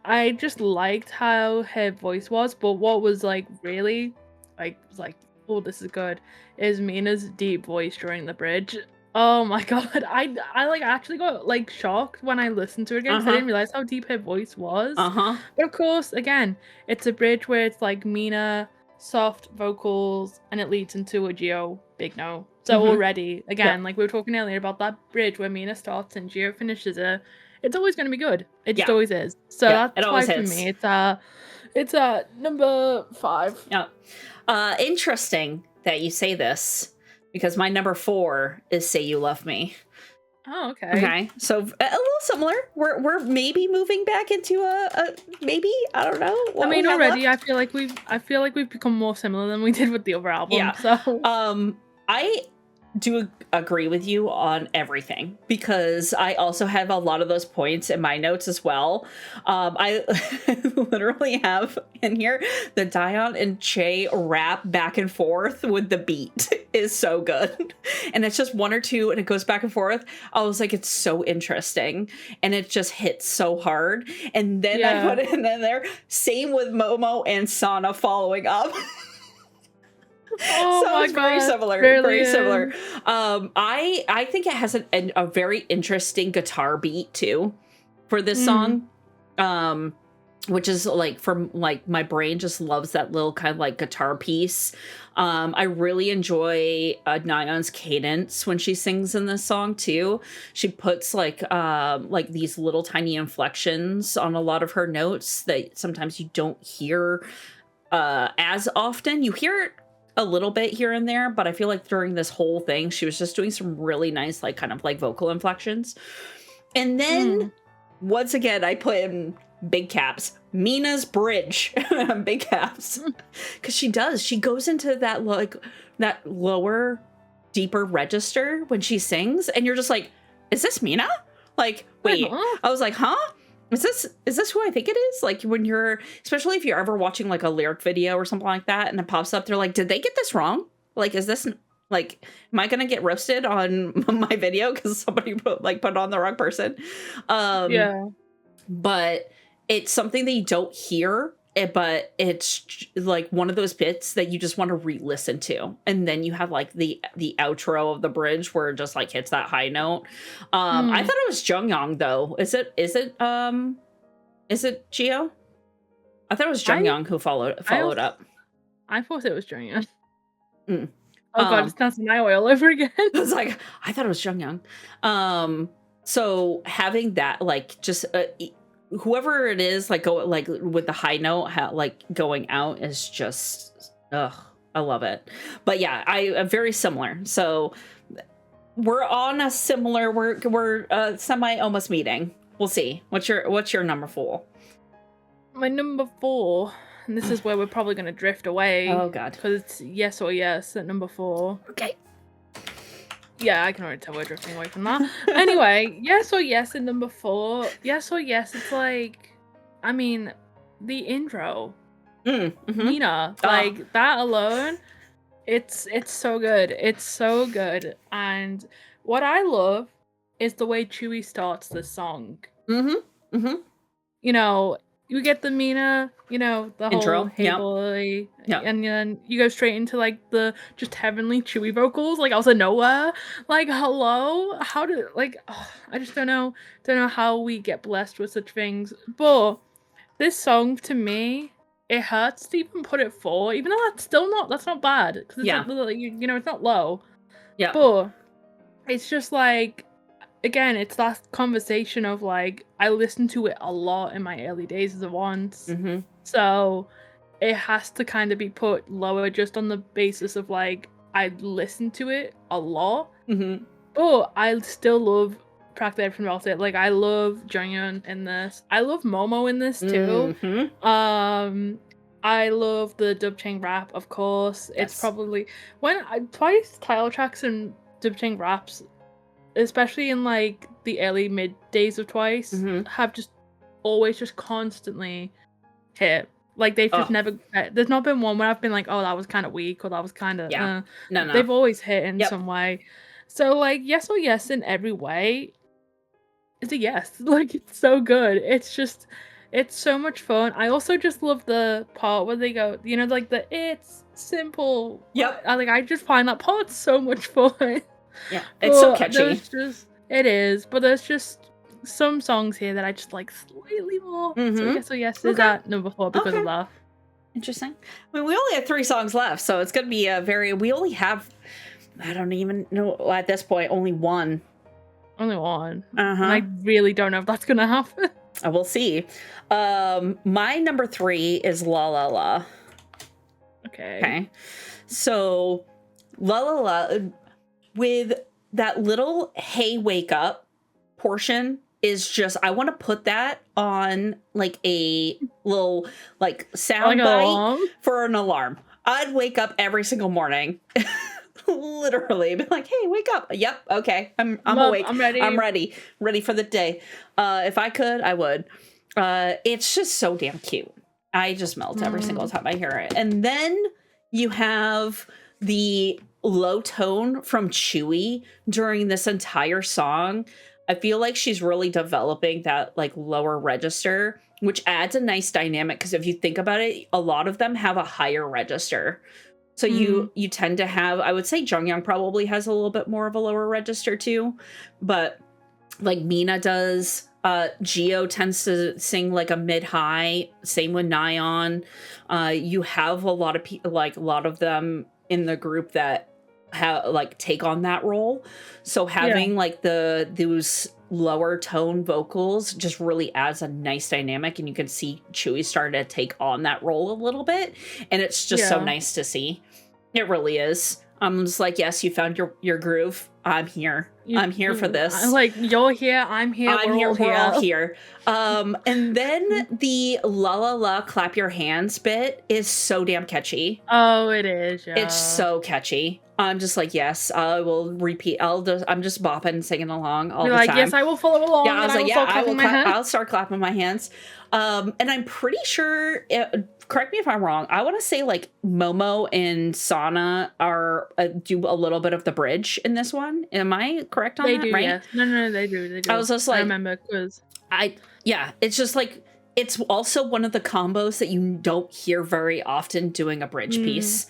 Speaker 2: I just liked how her voice was. But what was like really like oh, this is good, is Mina's deep voice during the bridge. Oh my god, I like actually got like shocked when I listened to it again because I didn't realize how deep her voice was. But of course, again, it's a bridge where it's like Mina, soft vocals, and it leads into a Gio big no. So already, again, like we were talking earlier about that bridge where Mina starts and Gio finishes it, it's always going to be good. It just always is. So that's why for me it's number 5.
Speaker 1: Interesting that you say this, because my number 4 is Say You Love Me.
Speaker 2: Oh, okay.
Speaker 1: Okay, so a little similar. We're maybe moving back into a maybe, I don't know.
Speaker 2: I mean, already I feel like we've become more similar than we did with the other album.
Speaker 1: Yeah.
Speaker 2: So
Speaker 1: I do agree with you on everything, because I also have a lot of those points in my notes as well. I literally have in here the Dion and Che rap back and forth with the beat is so good. And it's just one or two and it goes back and forth. I was like, it's so interesting. And it just hits so hard. And then I put it in there. Same with Momo and Sana following up.
Speaker 2: Oh so
Speaker 1: it's very similar. Very similar. I think it has a very interesting guitar beat too for this song. Which is like, from like, my brain just loves that little kind of like guitar piece. I really enjoy Nayeon's cadence when she sings in this song too. She puts like these little tiny inflections on a lot of her notes that sometimes you don't hear as often. You hear it a little bit here and there, but I feel like during this whole thing, she was just doing some really nice, like, kind of like vocal inflections. And then once again, I put in big caps, Mina's bridge, big caps, because she goes into that like that lower, deeper register when she sings, and you're just like, is this Mina? Like, wait, I was like, huh? Is this who I think it is? Like, when you're, especially if you're ever watching like a lyric video or something like that, and it pops up, they're like, did they get this wrong? Like, is this like, am I gonna get roasted on my video because somebody put on the wrong person? But it's something that you don't hear, but it's like one of those bits that you just want to re-listen to, and then you have like the outro of the bridge where it just like hits that high note. I thought it was Jungyoung though. Is it Gio? I thought it was Jungyoung who followed up.
Speaker 2: I thought it was Jungyoung. Oh god, it's dancing my way all over again.
Speaker 1: I was like, I thought it was Jungyoung. So having that, like, just whoever it is, like, go like with the high note, like going out is just, I love it. But yeah, I'm very similar. So we're on a similar, we're semi almost meeting. We'll see. What's your number 4?
Speaker 2: My number 4, and this is where we're probably going to drift away.
Speaker 1: Oh, God.
Speaker 2: Because it's Yes or Yes at number 4.
Speaker 1: Okay.
Speaker 2: Yeah, I can already tell we're drifting away from that. Anyway, Yes or Yes at number 4. Yes or Yes, it's like, I mean, the intro. Mina, like, that alone, it's so good. It's so good. And what I love is the way Chewie starts the song. You know, you get the Mina, you know, the
Speaker 1: intro,
Speaker 2: whole "Hey boy," and then you go straight into like the just heavenly Chewie vocals, like out of nowhere. Like, hello, how did I just don't know how we get blessed with such things. But this song, to me, it hurts to even put it 4, even though that's not bad because it's not, you know, it's not low. Yeah, but it's just like, again, it's that conversation of like, I listened to it a lot in my early days as a once. So it has to kind of be put lower just on the basis of like, I listened to it a lot. But I still love practically everything about it. Like, I love Jonghyun in this. I love Momo in this too. I love the dub chain rap, of course. Yes. It's probably Twice title tracks and dub chain raps, especially in like the early mid days of Twice, have just always just constantly hit. Like, they've just never, there's not been one where I've been like, oh, that was kind of weak, or that was kind of no. They've always hit in some way. So like, Yes or Yes in every way is a yes. Like, it's so good. It's so much fun. I also just love the part where they go, you know, like the "it's simple." I just find that part so much fun. Yeah, it's so catchy. It is, but there's just some songs here that I just like slightly more. So Yes or Yes is at number 4 because of that.
Speaker 1: Interesting. I mean, we only have 3 songs left, so it's gonna be we only have, I don't even know at this point, only one.
Speaker 2: Only one. And I really don't know if that's gonna happen.
Speaker 1: We'll see. My number 3 is La La La. Okay. So La La La, with that little "Hey Wake Up" portion, is just, I want to put that on like a little like sound bite for an alarm. I'd wake up every single morning. Literally be like, "Hey, wake up." Yep. Okay. I'm awake. I'm ready. I'm ready for the day. If I could, I would. It's just so damn cute. I just melt every single time I hear it. And then you have the low tone from Chewie during this entire song. I feel like she's really developing that like lower register, which adds a nice dynamic, because if you think about it, a lot of them have a higher register. So you tend to have, I would say Jonghyun probably has a little bit more of a lower register too, but like Mina does. Geo tends to sing like a mid-high. Same with Nyon. You have a lot of people, like a lot of them in the group that have like take on that role. So having like those lower tone vocals just really adds a nice dynamic, and you can see Chewie starting to take on that role a little bit, and it's just so nice to see. It really is. I'm just like, yes, you found your groove. I'm here. I'm here for this.
Speaker 2: Like, you're here. I'm here. We're all
Speaker 1: here. And then the La La La clap your hands bit is so damn catchy.
Speaker 2: Oh, it is. Yeah.
Speaker 1: It's so catchy. I'm just like, yes, I will repeat. I'm just bopping and singing along all the time.
Speaker 2: Yes, I will follow along.
Speaker 1: Yeah, I was like, I'll start clapping my hands. And I'm pretty sure, correct me if I'm wrong, I want to say like Momo and Sana are do a little bit of the bridge in this one. Am I correct on that?
Speaker 2: They do,
Speaker 1: right?
Speaker 2: Yeah. No, they do.
Speaker 1: I was just like,
Speaker 2: I remember, because
Speaker 1: it's just like, it's also one of the combos that you don't hear very often doing a bridge piece.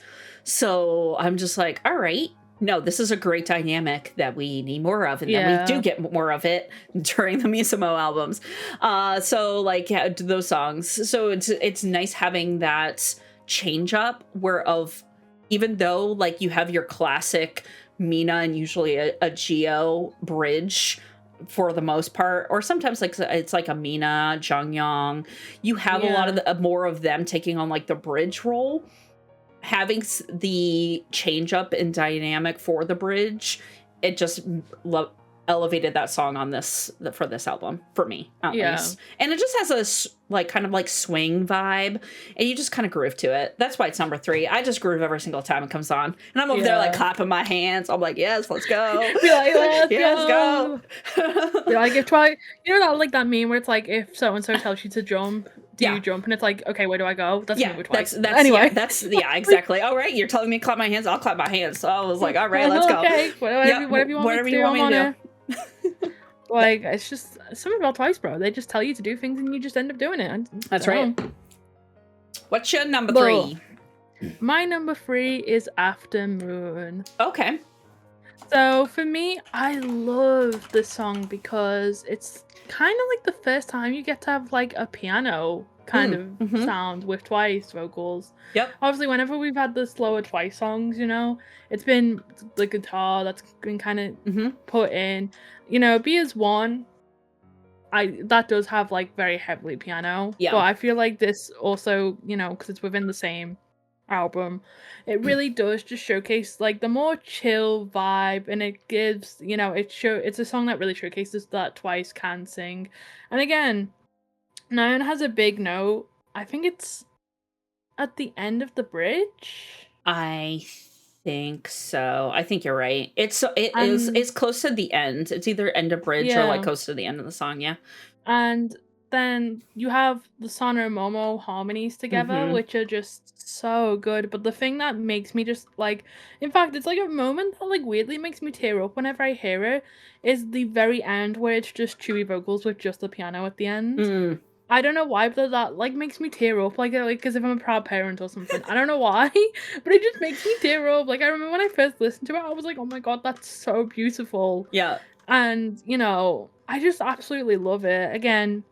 Speaker 1: So I'm just like, all right, no, this is a great dynamic that we need more of, and then we do get more of it during the Misamo albums. So like those songs. So it's nice having that change up even though like you have your classic Mina and usually a Geo bridge for the most part, or sometimes like it's like a Mina, Jonghyun, you have a lot of more of them taking on like the bridge role. Having the change up in dynamic for the bridge, it just elevated that song on for this album for me at
Speaker 2: Yeah.
Speaker 1: least. And it just has a kind of like swing vibe, and you just kind of groove to it. That's why it's number 3. I just groove every single time it comes on, and I'm over there like clapping my hands. I'm like, yes, let's go.
Speaker 2: Be like, let's
Speaker 1: go.
Speaker 2: Be like, if try, that like that meme where it's like, if so and so tells you to jump, do you jump? And it's like, okay, where do I go? That's me with Twice.
Speaker 1: That's
Speaker 2: anyway.
Speaker 1: Exactly. All right, you're telling me to clap my hands. I'll clap my hands. So I was like, all right, let's go.
Speaker 2: Okay, whatever you want me to do. Like, it's just something about Twice, bro. They just tell you to do things and you just end up doing it.
Speaker 1: That's right. What's your number 3?
Speaker 2: My number 3 is After Moon.
Speaker 1: Okay.
Speaker 2: So for me, I love this song because it's kind of like the first time you get to have like a piano kind of sound with Twice vocals.
Speaker 1: Yep.
Speaker 2: Obviously, whenever we've had the slower Twice songs, it's been the guitar that's been kind of put in. Be As One, that does have like very heavily piano.
Speaker 1: Yeah.
Speaker 2: But I feel like this also, because it's within the same album, it really does just showcase like the more chill vibe, and it gives, it's a song that really showcases that Twice can sing. And again, Nayeon has a big note. I think it's at the end of the bridge.
Speaker 1: I think so. I think you're right. It's close to the end. It's either end of bridge or like close to the end of the song, yeah.
Speaker 2: And then you have the Sana and Momo harmonies together, which are just so good. But the thing that makes me just like, in fact, it's like a moment that like weirdly makes me tear up whenever I hear it, is the very end where it's just chewy vocals with just the piano at the end. I don't know why, but that like makes me tear up, like as if I'm a proud parent or something. I don't know why, but it just makes me tear up. Like I remember when I first listened to it, I was like, oh my god, that's so beautiful.
Speaker 1: Yeah.
Speaker 2: And I just absolutely love it. Again,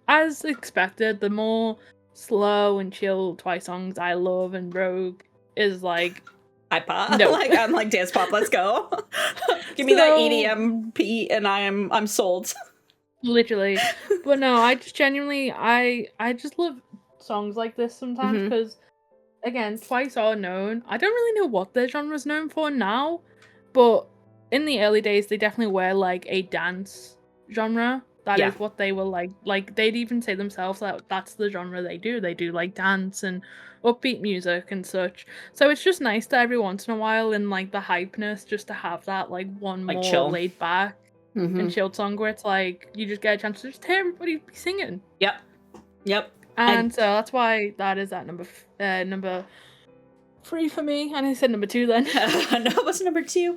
Speaker 2: as expected, the more slow and chill Twice songs I love, and Rogue is like
Speaker 1: pop. No. I'm like dance pop, let's go. Give me that EDM beat and I'm sold.
Speaker 2: Literally. But no, I just genuinely I just love songs like this sometimes because again, Twice are known. I don't really know what their genre's known for now, but in the early days they definitely were like a dance genre. That is what they were like. Like they'd even say themselves that that's the genre they do. They do like dance and upbeat music and such. So it's just nice that every once in a while in like the hypeness just to have that like one like more chill, laid back and chilled song where it's like you just get a chance to just hear everybody be singing.
Speaker 1: Yep.
Speaker 2: And so that's why that is at number 3 for me. And I said number 2 then.
Speaker 1: No, it was number 2.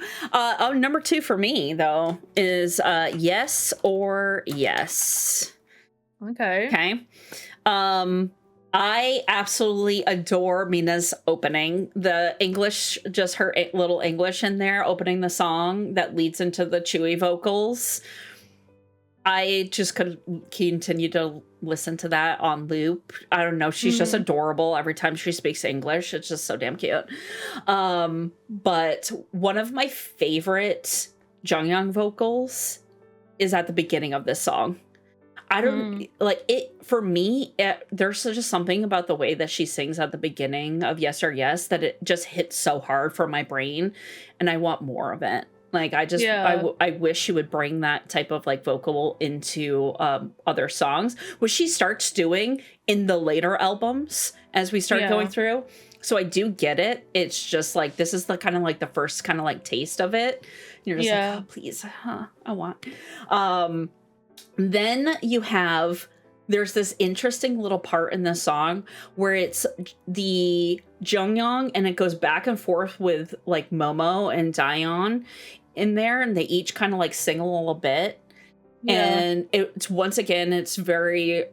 Speaker 1: Number 2 for me though is Yes or Yes. Okay. I absolutely adore Mina's opening. The English, just her little English in there, opening the song that leads into the chewy vocals. I just could continue to listen to that on loop. I don't know. She's just adorable every time she speaks English. It's just so damn cute. But one of my favorite Jonghyun vocals is at the beginning of this song. I don't like it. For me, there's just something about the way that she sings at the beginning of Yes or Yes that it just hits so hard for my brain, and I want more of it. Like I just, I wish she would bring that type of like vocal into other songs, which she starts doing in the later albums as we start going through. So I do get it. It's just like, this is the kind of like the first kind of like taste of it. And you're just like, oh, please, I want. Then you have, there's this interesting little part in the song where it's the Jonghyun and it goes back and forth with like Momo and Daeon in there, and they each kind of like sing a little bit. And it's once again, it's very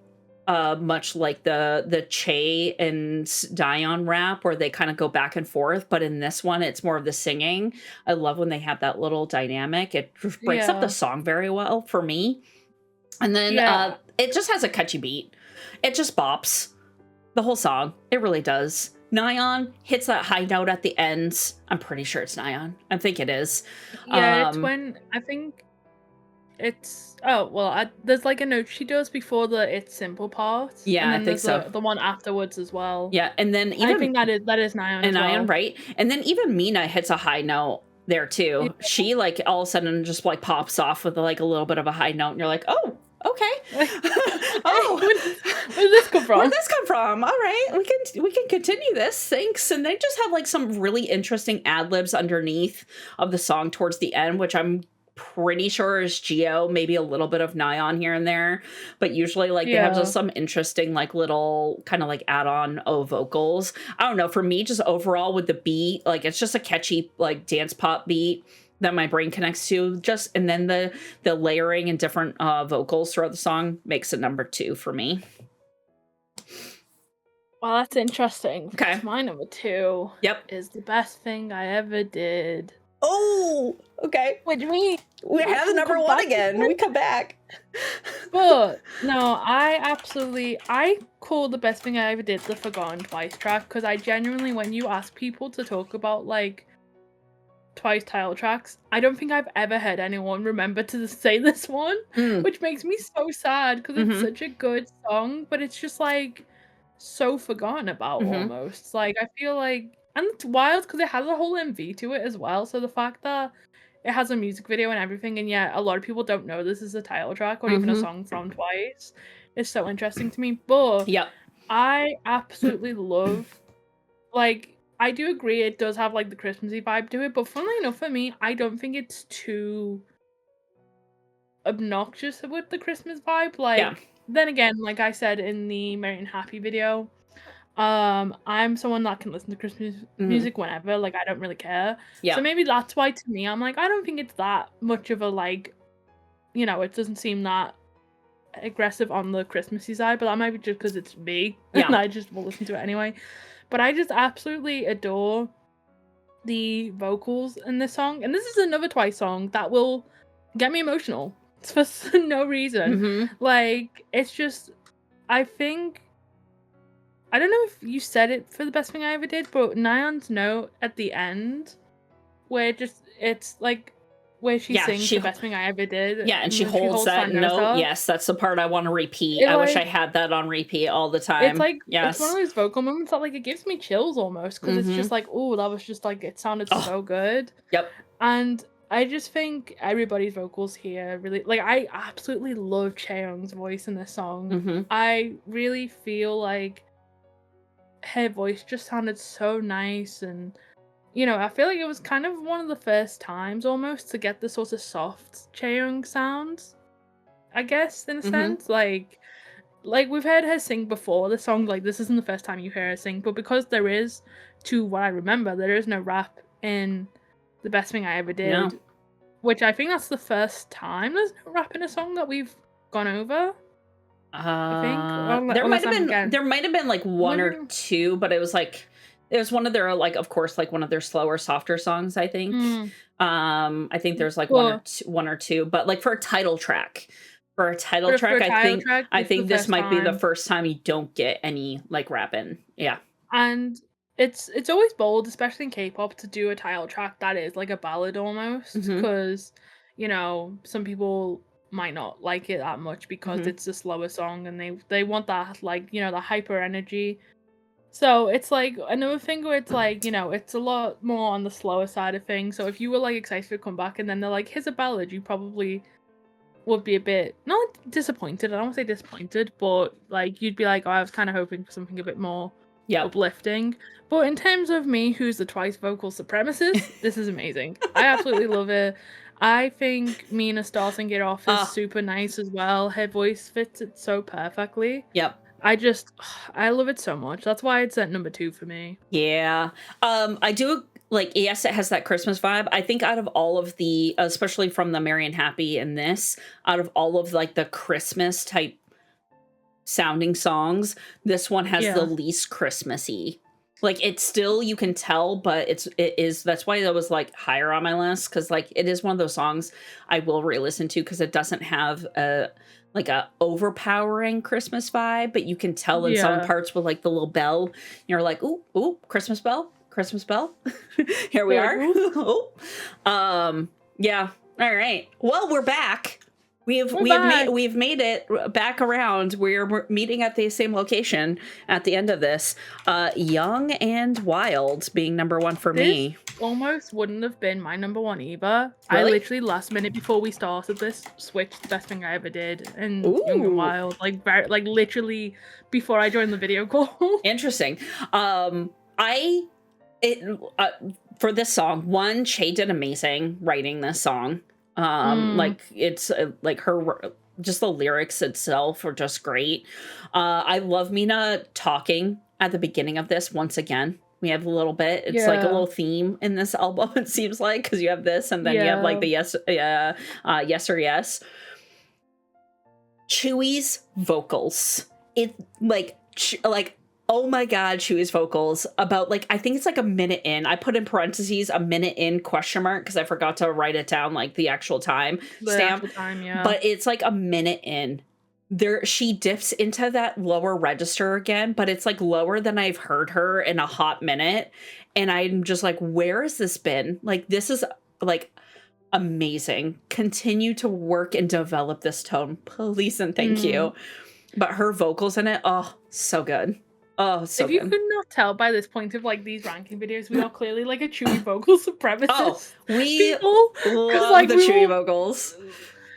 Speaker 1: much like the Che and Daeon rap where they kind of go back and forth, but in this one it's more of the singing. I love when they have that little dynamic. It breaks up the song very well for me. And then it just has a catchy beat. It just bops the whole song. It really does. Nayeon hits that high note at the end. I'm pretty sure it's Nayeon. I think it is.
Speaker 2: Yeah, it's when I think it's there's like a note she does before the It's Simple part.
Speaker 1: Yeah,
Speaker 2: and then
Speaker 1: I think so.
Speaker 2: The one afterwards as well.
Speaker 1: Yeah, and then even
Speaker 2: I think that is Nayeon.
Speaker 1: And
Speaker 2: as well.
Speaker 1: Nayeon, right? And then even Mina hits a high note there too.
Speaker 2: Yeah.
Speaker 1: She like all of a sudden just like pops off with like a little bit of a high note, and you're like, oh, okay. Oh,
Speaker 2: where did this come from?
Speaker 1: Where'd this come from? All right, we can continue this. Thanks. And they just have like some really interesting ad libs underneath of the song towards the end, which I'm pretty sure is Geo, maybe a little bit of Nyan here and there, but usually like they have just some interesting like little kind of like add-on vocals. I don't know, for me, just overall with the beat, like it's just a catchy like dance pop beat that my brain connects to, just, and then the layering and different vocals throughout the song makes it number 2 for me.
Speaker 2: Well, that's interesting.
Speaker 1: Okay.
Speaker 2: My number 2 is The Best Thing I Ever Did.
Speaker 1: Oh, okay.
Speaker 2: What do you mean?
Speaker 1: We have the number 1 again. We come back.
Speaker 2: But no, I call The Best Thing I Ever Did the Forgotten Twice track, because I genuinely, when you ask people to talk about like Twice title tracks, I don't think I've ever heard anyone remember to say this one, which makes me so sad, because it's such a good song, but it's just like so forgotten about almost. Like, I feel like, and it's wild because it has a whole MV to it as well, so the fact that it has a music video and everything, and yet a lot of people don't know this is a title track or even a song from Twice is so interesting to me. But I absolutely love, like, I do agree it does have like the Christmassy vibe to it, but funnily enough for me, I don't think it's too obnoxious with the Christmas vibe. Like, then again, like I said in the Merry and Happy video, I'm someone that can listen to Christmas music whenever, like I don't really care. So maybe that's why to me, I'm like, I don't think it's that much of a like, you know, it doesn't seem that aggressive on the Christmassy side, but that might be just because it's me and I just will listen to it anyway. But I just absolutely adore the vocals in this song, and this is another Twice song that will get me emotional for no reason. Like, it's just, I think, I don't know if you said it for The Best Thing I Ever Did, but Nyan's note at the end, where it's like, where she sings The Best Thing I Ever Did.
Speaker 1: Yeah, and she holds that note. Yes, that's the part I want to repeat. I wish I had that on repeat all the time.
Speaker 2: It's like, it's one of those vocal moments that like, it gives me chills almost, because it's just like, oh, that was just like, it sounded so good. And I just think everybody's vocals here really, like, I absolutely love Chaeyoung's voice in this song. I really feel like her voice just sounded so nice, and you know, I feel like it was kind of one of the first times almost to get the sort of soft Chaeyoung sounds, I guess, in a sense. Like we've heard her sing before the song, like this isn't the first time you hear her sing, but because there is, to what I remember, there is no rap in The Best Thing I Ever Did, which I think that's the first time there's no rap in a song that we've gone over. I think
Speaker 1: there might have been like one or two, but it was one of their, like, of course, like one of their slower, softer songs, I think. I think there's like one or two, but like for a title track, I think this might be the first time you don't get any like rap in. Yeah.
Speaker 2: And it's always bold, especially in K-pop, to do a title track that is like a ballad almost, because you know, some people might not like it that much because it's a slower song and they want that, like, you know, the hyper energy. So it's like another thing where it's like, you know, it's a lot more on the slower side of things. So if you were like excited to come back and then they're like, here's a ballad, you probably would be a bit, not disappointed, I don't want to say disappointed, but like you'd be like, oh, I was kind of hoping for something a bit more uplifting. But in terms of me, who's the Twice vocal supremacist, this is amazing. I absolutely love it. I think Mina starting it off is super nice as well. Her voice fits it so perfectly. I love it so much. That's why it's at number 2 for me.
Speaker 1: Yeah. I do, like, yes, it has that Christmas vibe. I think out of all of the, especially from the Merry and Happy and this, out of all of like the Christmas type sounding songs, this one has the least Christmassy. Like, it's still, you can tell, but it is, that's why that was like higher on my list. Cause like, it is one of those songs I will re-listen to, cause it doesn't have a overpowering Christmas vibe, but you can tell in some parts with like the little bell, you're like, ooh, Christmas bell. Here we are. Yeah. All right. Well, we're back. We've made it back around. We're meeting at the same location at the end of this. Young and Wild being number 1 for
Speaker 2: This
Speaker 1: me.
Speaker 2: almost wouldn't have been my number 1 either. I
Speaker 1: Really?
Speaker 2: literally last minute before we started this switched the best thing I ever did and Young and
Speaker 1: Ooh,
Speaker 2: Wild, like literally before I joined the video call.
Speaker 1: interesting. I it for this song, one, Che did amazing writing this song. Like it's like her, just the lyrics itself are just great. I love Mina talking at the beginning of this once again. We have a little bit. It's like a
Speaker 2: Yeah.
Speaker 1: little theme in this album. It seems like, because you have this, and then you have like the yes, yes or yes. Chewy's vocals. It like oh my god, Chewy's vocals about like I think it's like a minute in. I put in parentheses a minute in question mark because I forgot to write it down like the actual time stamp.
Speaker 2: Yeah.
Speaker 1: But it's like a minute in. There she dips into that lower register again, but it's like lower than I've heard her in a hot minute. And I'm just like, where has this been? Like this is like amazing. Continue to work and develop this tone, please and thank you. But her vocals in it, oh, so good. Oh, so
Speaker 2: if you
Speaker 1: good.
Speaker 2: could not tell by this point of like these ranking videos, we are clearly like a Chewy vocal supremacist.
Speaker 1: Oh, we
Speaker 2: people,
Speaker 1: love
Speaker 2: like,
Speaker 1: the Chewy vocals.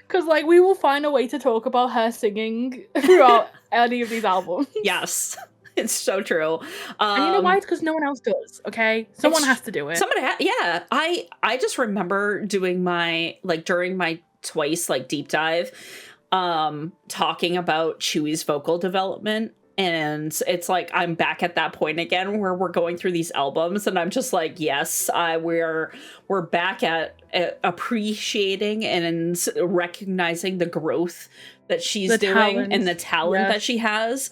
Speaker 2: Because like we will find a way to talk about her singing throughout any of these albums.
Speaker 1: Yes. It's so true.
Speaker 2: And you know why? It's because no one else does, okay? Someone has to do it.
Speaker 1: Yeah. I just remember doing my, like, during my twice, like, deep dive, talking about Chewy's vocal development. And it's like, I'm back at that point again where we're going through these albums and I'm just like, yes, we're back at appreciating and recognizing the growth that she's doing and the talent that she has.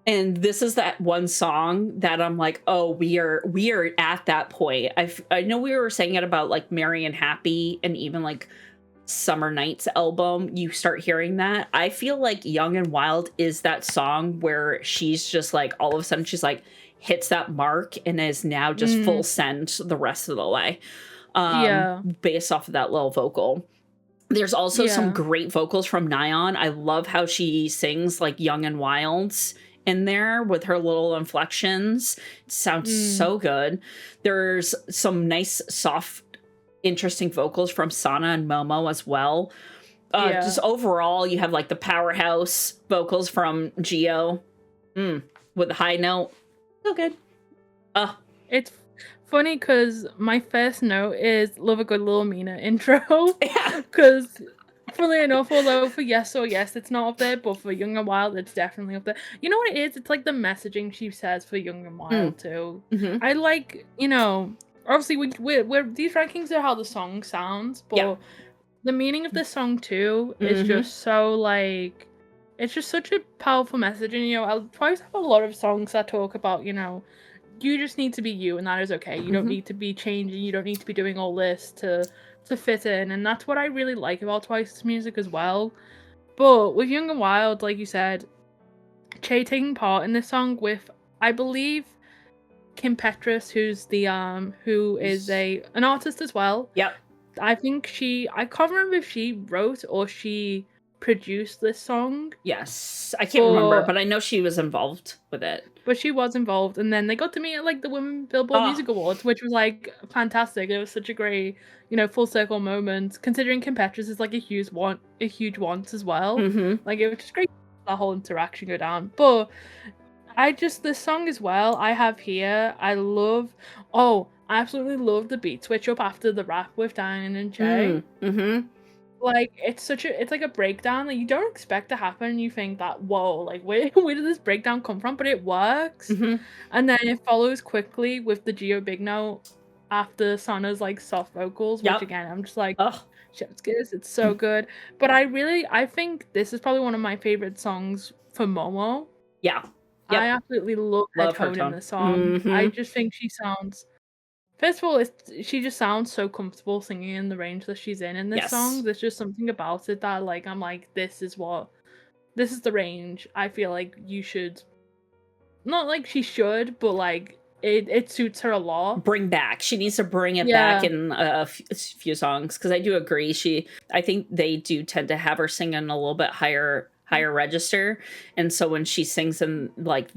Speaker 1: And this is that one song that I'm like, oh, we are at that point. I know we were saying it about like Merry and Happy and even like Summer Nights album. You start hearing that. I feel like Young and Wild is that song where she's just like, all of a sudden she's like hits that mark and is now just full send the rest of the way. Based off of that little vocal. There's also some great vocals from Nyan. I love how she sings like Young and Wilds in there with her little inflections. It sounds so good. There's some nice, soft, interesting vocals from Sana and Momo as well. Just overall, you have like the powerhouse vocals from Gio with the high note. So good.
Speaker 2: It's funny because my first note is love a good little Mina intro. Because funnily enough, although for Yes or Yes it's not up there, but for Young and Wild it's definitely up there. You know what it is? It's like the messaging she says for Young and Wild too. I like, you know, obviously we're these rankings are how the song sounds, but the meaning of the song too is just so like, it's just such a powerful message. And you know, I'll try to have a lot of songs that talk about, you know, you just need to be you and that is okay. You don't need to be changing, you don't need to be doing all this to fit in, and that's what I really like about Twice's music as well. But with Young and Wild, like you said, Che taking part in this song with, I believe, Kim Petras, who's the who is an artist as well. I think I can't remember if she wrote or she produced this song.
Speaker 1: Yes, I can't remember, but I know she was involved with it.
Speaker 2: But she was involved, and then they got to meet at like the Women Billboard Music Awards, which was like fantastic. It was such a great, you know, full circle moment. Considering Kim Petras is like a huge want as well. Like it was just great that whole interaction go down. But this song as well. I have here. I absolutely love the beat switch up after the rap with Diane and Che. Like it's like a breakdown that you don't expect to happen. You think that, whoa, like where did this breakdown come from? But it works. And then it follows quickly with the Geo big note after Sana's like soft vocals, which again I'm just like, chef's kiss, it's so good. But I think this is probably one of my favorite songs for Momo. I absolutely love her tone in the song. I just think she sounds, first of all, she just sounds so comfortable singing in the range that she's in this song. There's just something about it that, like, I'm like, this is the range I feel like you should, not like she should, but like it suits her a lot.
Speaker 1: Bring back. She needs to bring it back in a few songs, because I do agree. I think they do tend to have her sing in a little bit higher register, and so when she sings in like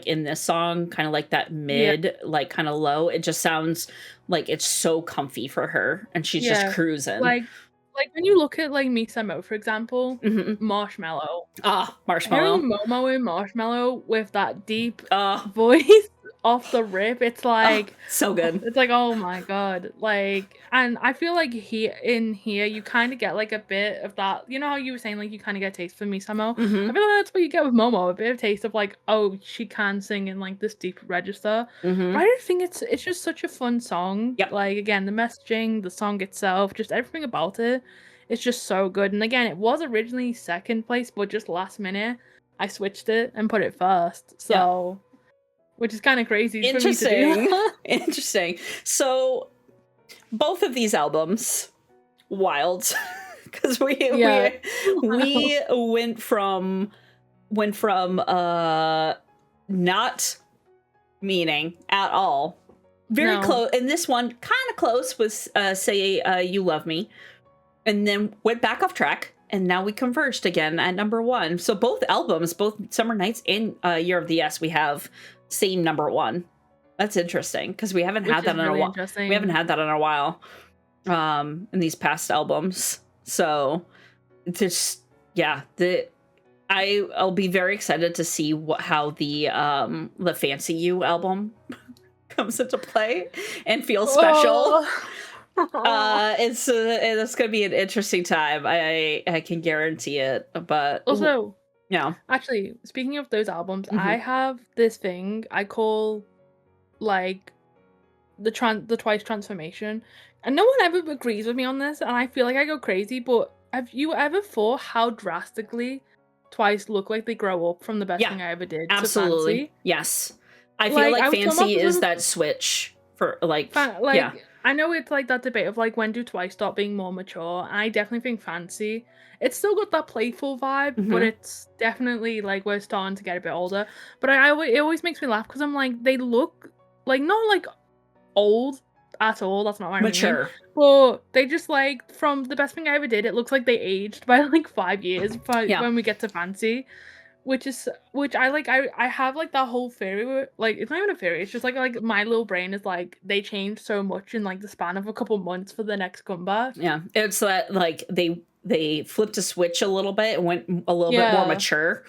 Speaker 1: in this song, kind of like that mid, like kind of low, it just sounds like it's so comfy for her, and she's just cruising.
Speaker 2: Like when you look at like Misamo, for example, Marshmallow.
Speaker 1: Marshmallow.
Speaker 2: Hearing Momo in Marshmallow with that deep voice off the rip, it's like
Speaker 1: so good.
Speaker 2: It's like, oh my god. Like, and I feel like here you kind of get like a bit of that. You know how you were saying like you kind of get a taste for Misamo? I feel like that's what you get with Momo, a bit of taste of like, oh, she can sing in like this deep register. But I just think it's just such a fun song. Like, again, the messaging, the song itself, just everything about it. It's just so good. And again, it was originally second place, but just last minute I switched it and put it first. So which is kind of crazy.
Speaker 1: Interesting. Interesting. So both of these albums, wild, because we went from not meaning at all, very close, and this one kind of close was Say You Love Me, and then went back off track, and now we converged again at number 1. So both albums, both Summer Nights and Year of the Yes, we have same number 1. That's interesting, because we haven't had that in a while. We haven't had that in a while in these past albums. So just I'll be very excited to see how the Fancy You album comes into play and feels special. It's gonna be an interesting time. I can guarantee it. But
Speaker 2: also, actually, speaking of those albums, I have this thing I call like the Twice transformation, and no one ever agrees with me on this, and I feel like I go crazy. But have you ever thought how drastically Twice look like they grow up from The Best Thing I Ever Did?
Speaker 1: Absolutely,
Speaker 2: to Fancy?
Speaker 1: Yes. I feel like Fancy is that switch for
Speaker 2: I know it's like that debate of like, when do Twice stop being more mature? I definitely think Fancy, it's still got that playful vibe, but it's definitely like we're starting to get a bit older. But it always makes me laugh, because I'm like, they look like not like old at all. That's not what I mean. But they just like, from The Best Thing I Ever Did, it looks like they aged by like 5 years when we get to Fancy. Which I like. I have like that whole theory where, like, it's not even a theory, it's just like my little brain is like, they changed so much in like the span of a couple months for the next comeback.
Speaker 1: Yeah, it's that like they flipped a switch a little bit and went a little bit more mature.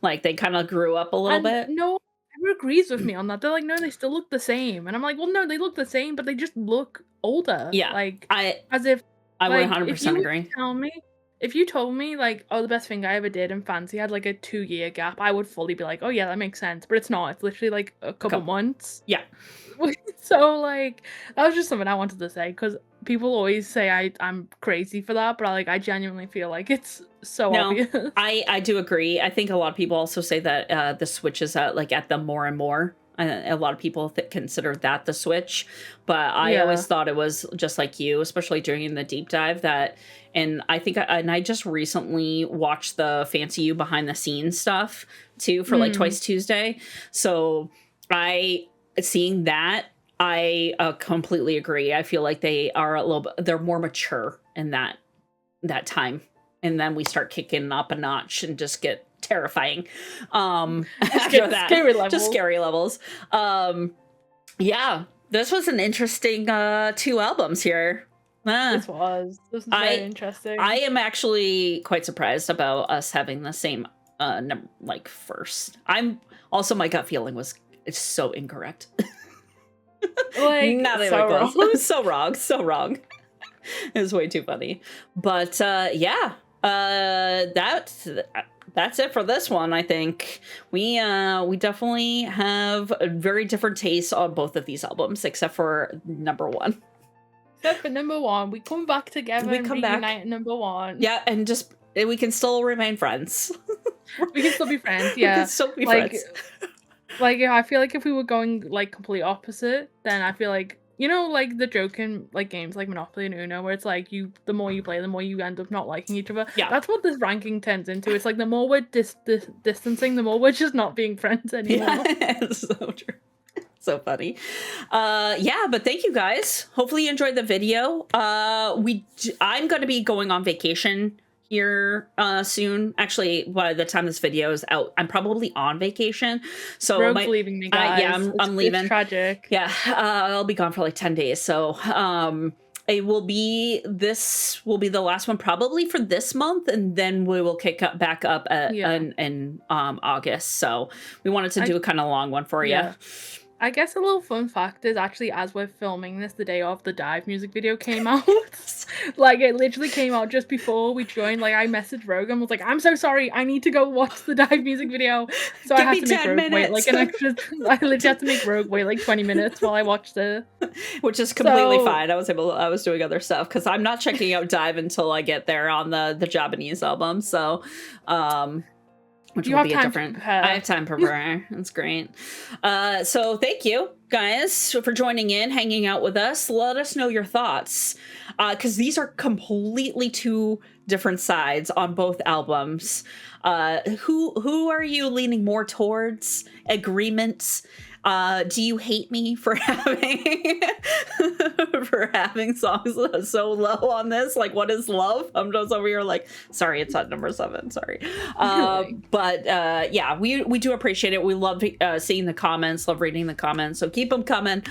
Speaker 1: Like, they kind of grew up a little bit.
Speaker 2: No one ever agrees with me on that. They're like, no, they still look the same. And I'm like, well, no, they look the same, but they just look older.
Speaker 1: Yeah.
Speaker 2: Like,
Speaker 1: I
Speaker 2: 100%
Speaker 1: agree.
Speaker 2: If you told me, like, oh, The Best Thing I Ever Did and Fancy had, like, a 2-year gap, I would fully be like, oh, yeah, that makes sense. But it's not. It's literally, like, a couple months.
Speaker 1: Yeah.
Speaker 2: So, like, that was just something I wanted to say, because people always say I'm crazy for that, but, like, I genuinely feel like it's so obvious.
Speaker 1: I do agree. I think a lot of people also say that the switch is at the more and more. A lot of people consider that the switch, but I always thought it was just like you, especially during the deep dive, and I think I just recently watched the Fancy You behind the scenes stuff too for like Twice Tuesday. So seeing that, I completely agree. I feel like they are they're more mature in that time. And then we start kicking up a notch and just get terrifying after that. Scary levels. This was an interesting 2 albums here.
Speaker 2: This was very interesting.
Speaker 1: I am actually quite surprised about us having the same first. I'm also, my gut feeling was it's so incorrect.
Speaker 2: Like,
Speaker 1: not even close. So wrong. It was way too funny. But that's it for this one. I think we definitely have a very different tastes on both of these albums, except for number 1.
Speaker 2: Except for number 1, we come back together and reunite at number 1.
Speaker 1: Yeah, and just we can still remain friends.
Speaker 2: We can still be friends. Yeah,
Speaker 1: we can still be friends.
Speaker 2: Like, I feel like if we were going like complete opposite, then I feel like, you know, like the joke in like games like Monopoly and Uno, where it's like the more you play, the more you end up not liking each other.
Speaker 1: Yeah,
Speaker 2: that's what this ranking turns into. It's like the more we're distancing, the more we're just not being friends anymore.
Speaker 1: Yeah, it's so true. So funny. Yeah, but thank you guys. Hopefully you enjoyed the video. I'm going to be going on vacation here soon. Actually, by the time this video is out, I'm probably on vacation. So
Speaker 2: Rogue's leaving me, guys.
Speaker 1: Yeah, I'm leaving.
Speaker 2: It's tragic.
Speaker 1: Yeah, I'll be gone for like 10 days. So this will be the last one probably for this month, and then we will kick back up in August. So we wanted to do a kind of long one for you.
Speaker 2: I guess a little fun fact is actually, as we're filming this, the day of the Dive music video came out. Like, it literally came out just before we joined. Like, I messaged Rogue and was like, I'm so sorry, I need to go watch the Dive music video. So I had to make Rogue wait like an extra, I literally had to make Rogue wait like 20 minutes while I watched it.
Speaker 1: Which is completely fine. I was doing other stuff because I'm not checking out Dive until I get there on the Japanese album. So, which will be a different. I have time to prepare. That's great. So thank you guys for joining in, hanging out with us. Let us know your thoughts, because these are completely two different sides on both albums. Who are you leaning more towards? Agreements? Do you hate me for having songs so low on this? Like, what is love? I'm just over here like, sorry, it's at number 7. Sorry. But yeah, we do appreciate it. We love seeing the comments, love reading the comments. So keep them coming.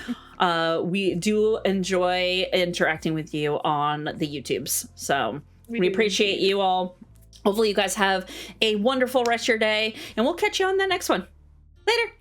Speaker 1: We do enjoy interacting with you on the YouTubes. So we appreciate you all. Hopefully you guys have a wonderful rest of your day, and we'll catch you on the next one. Later.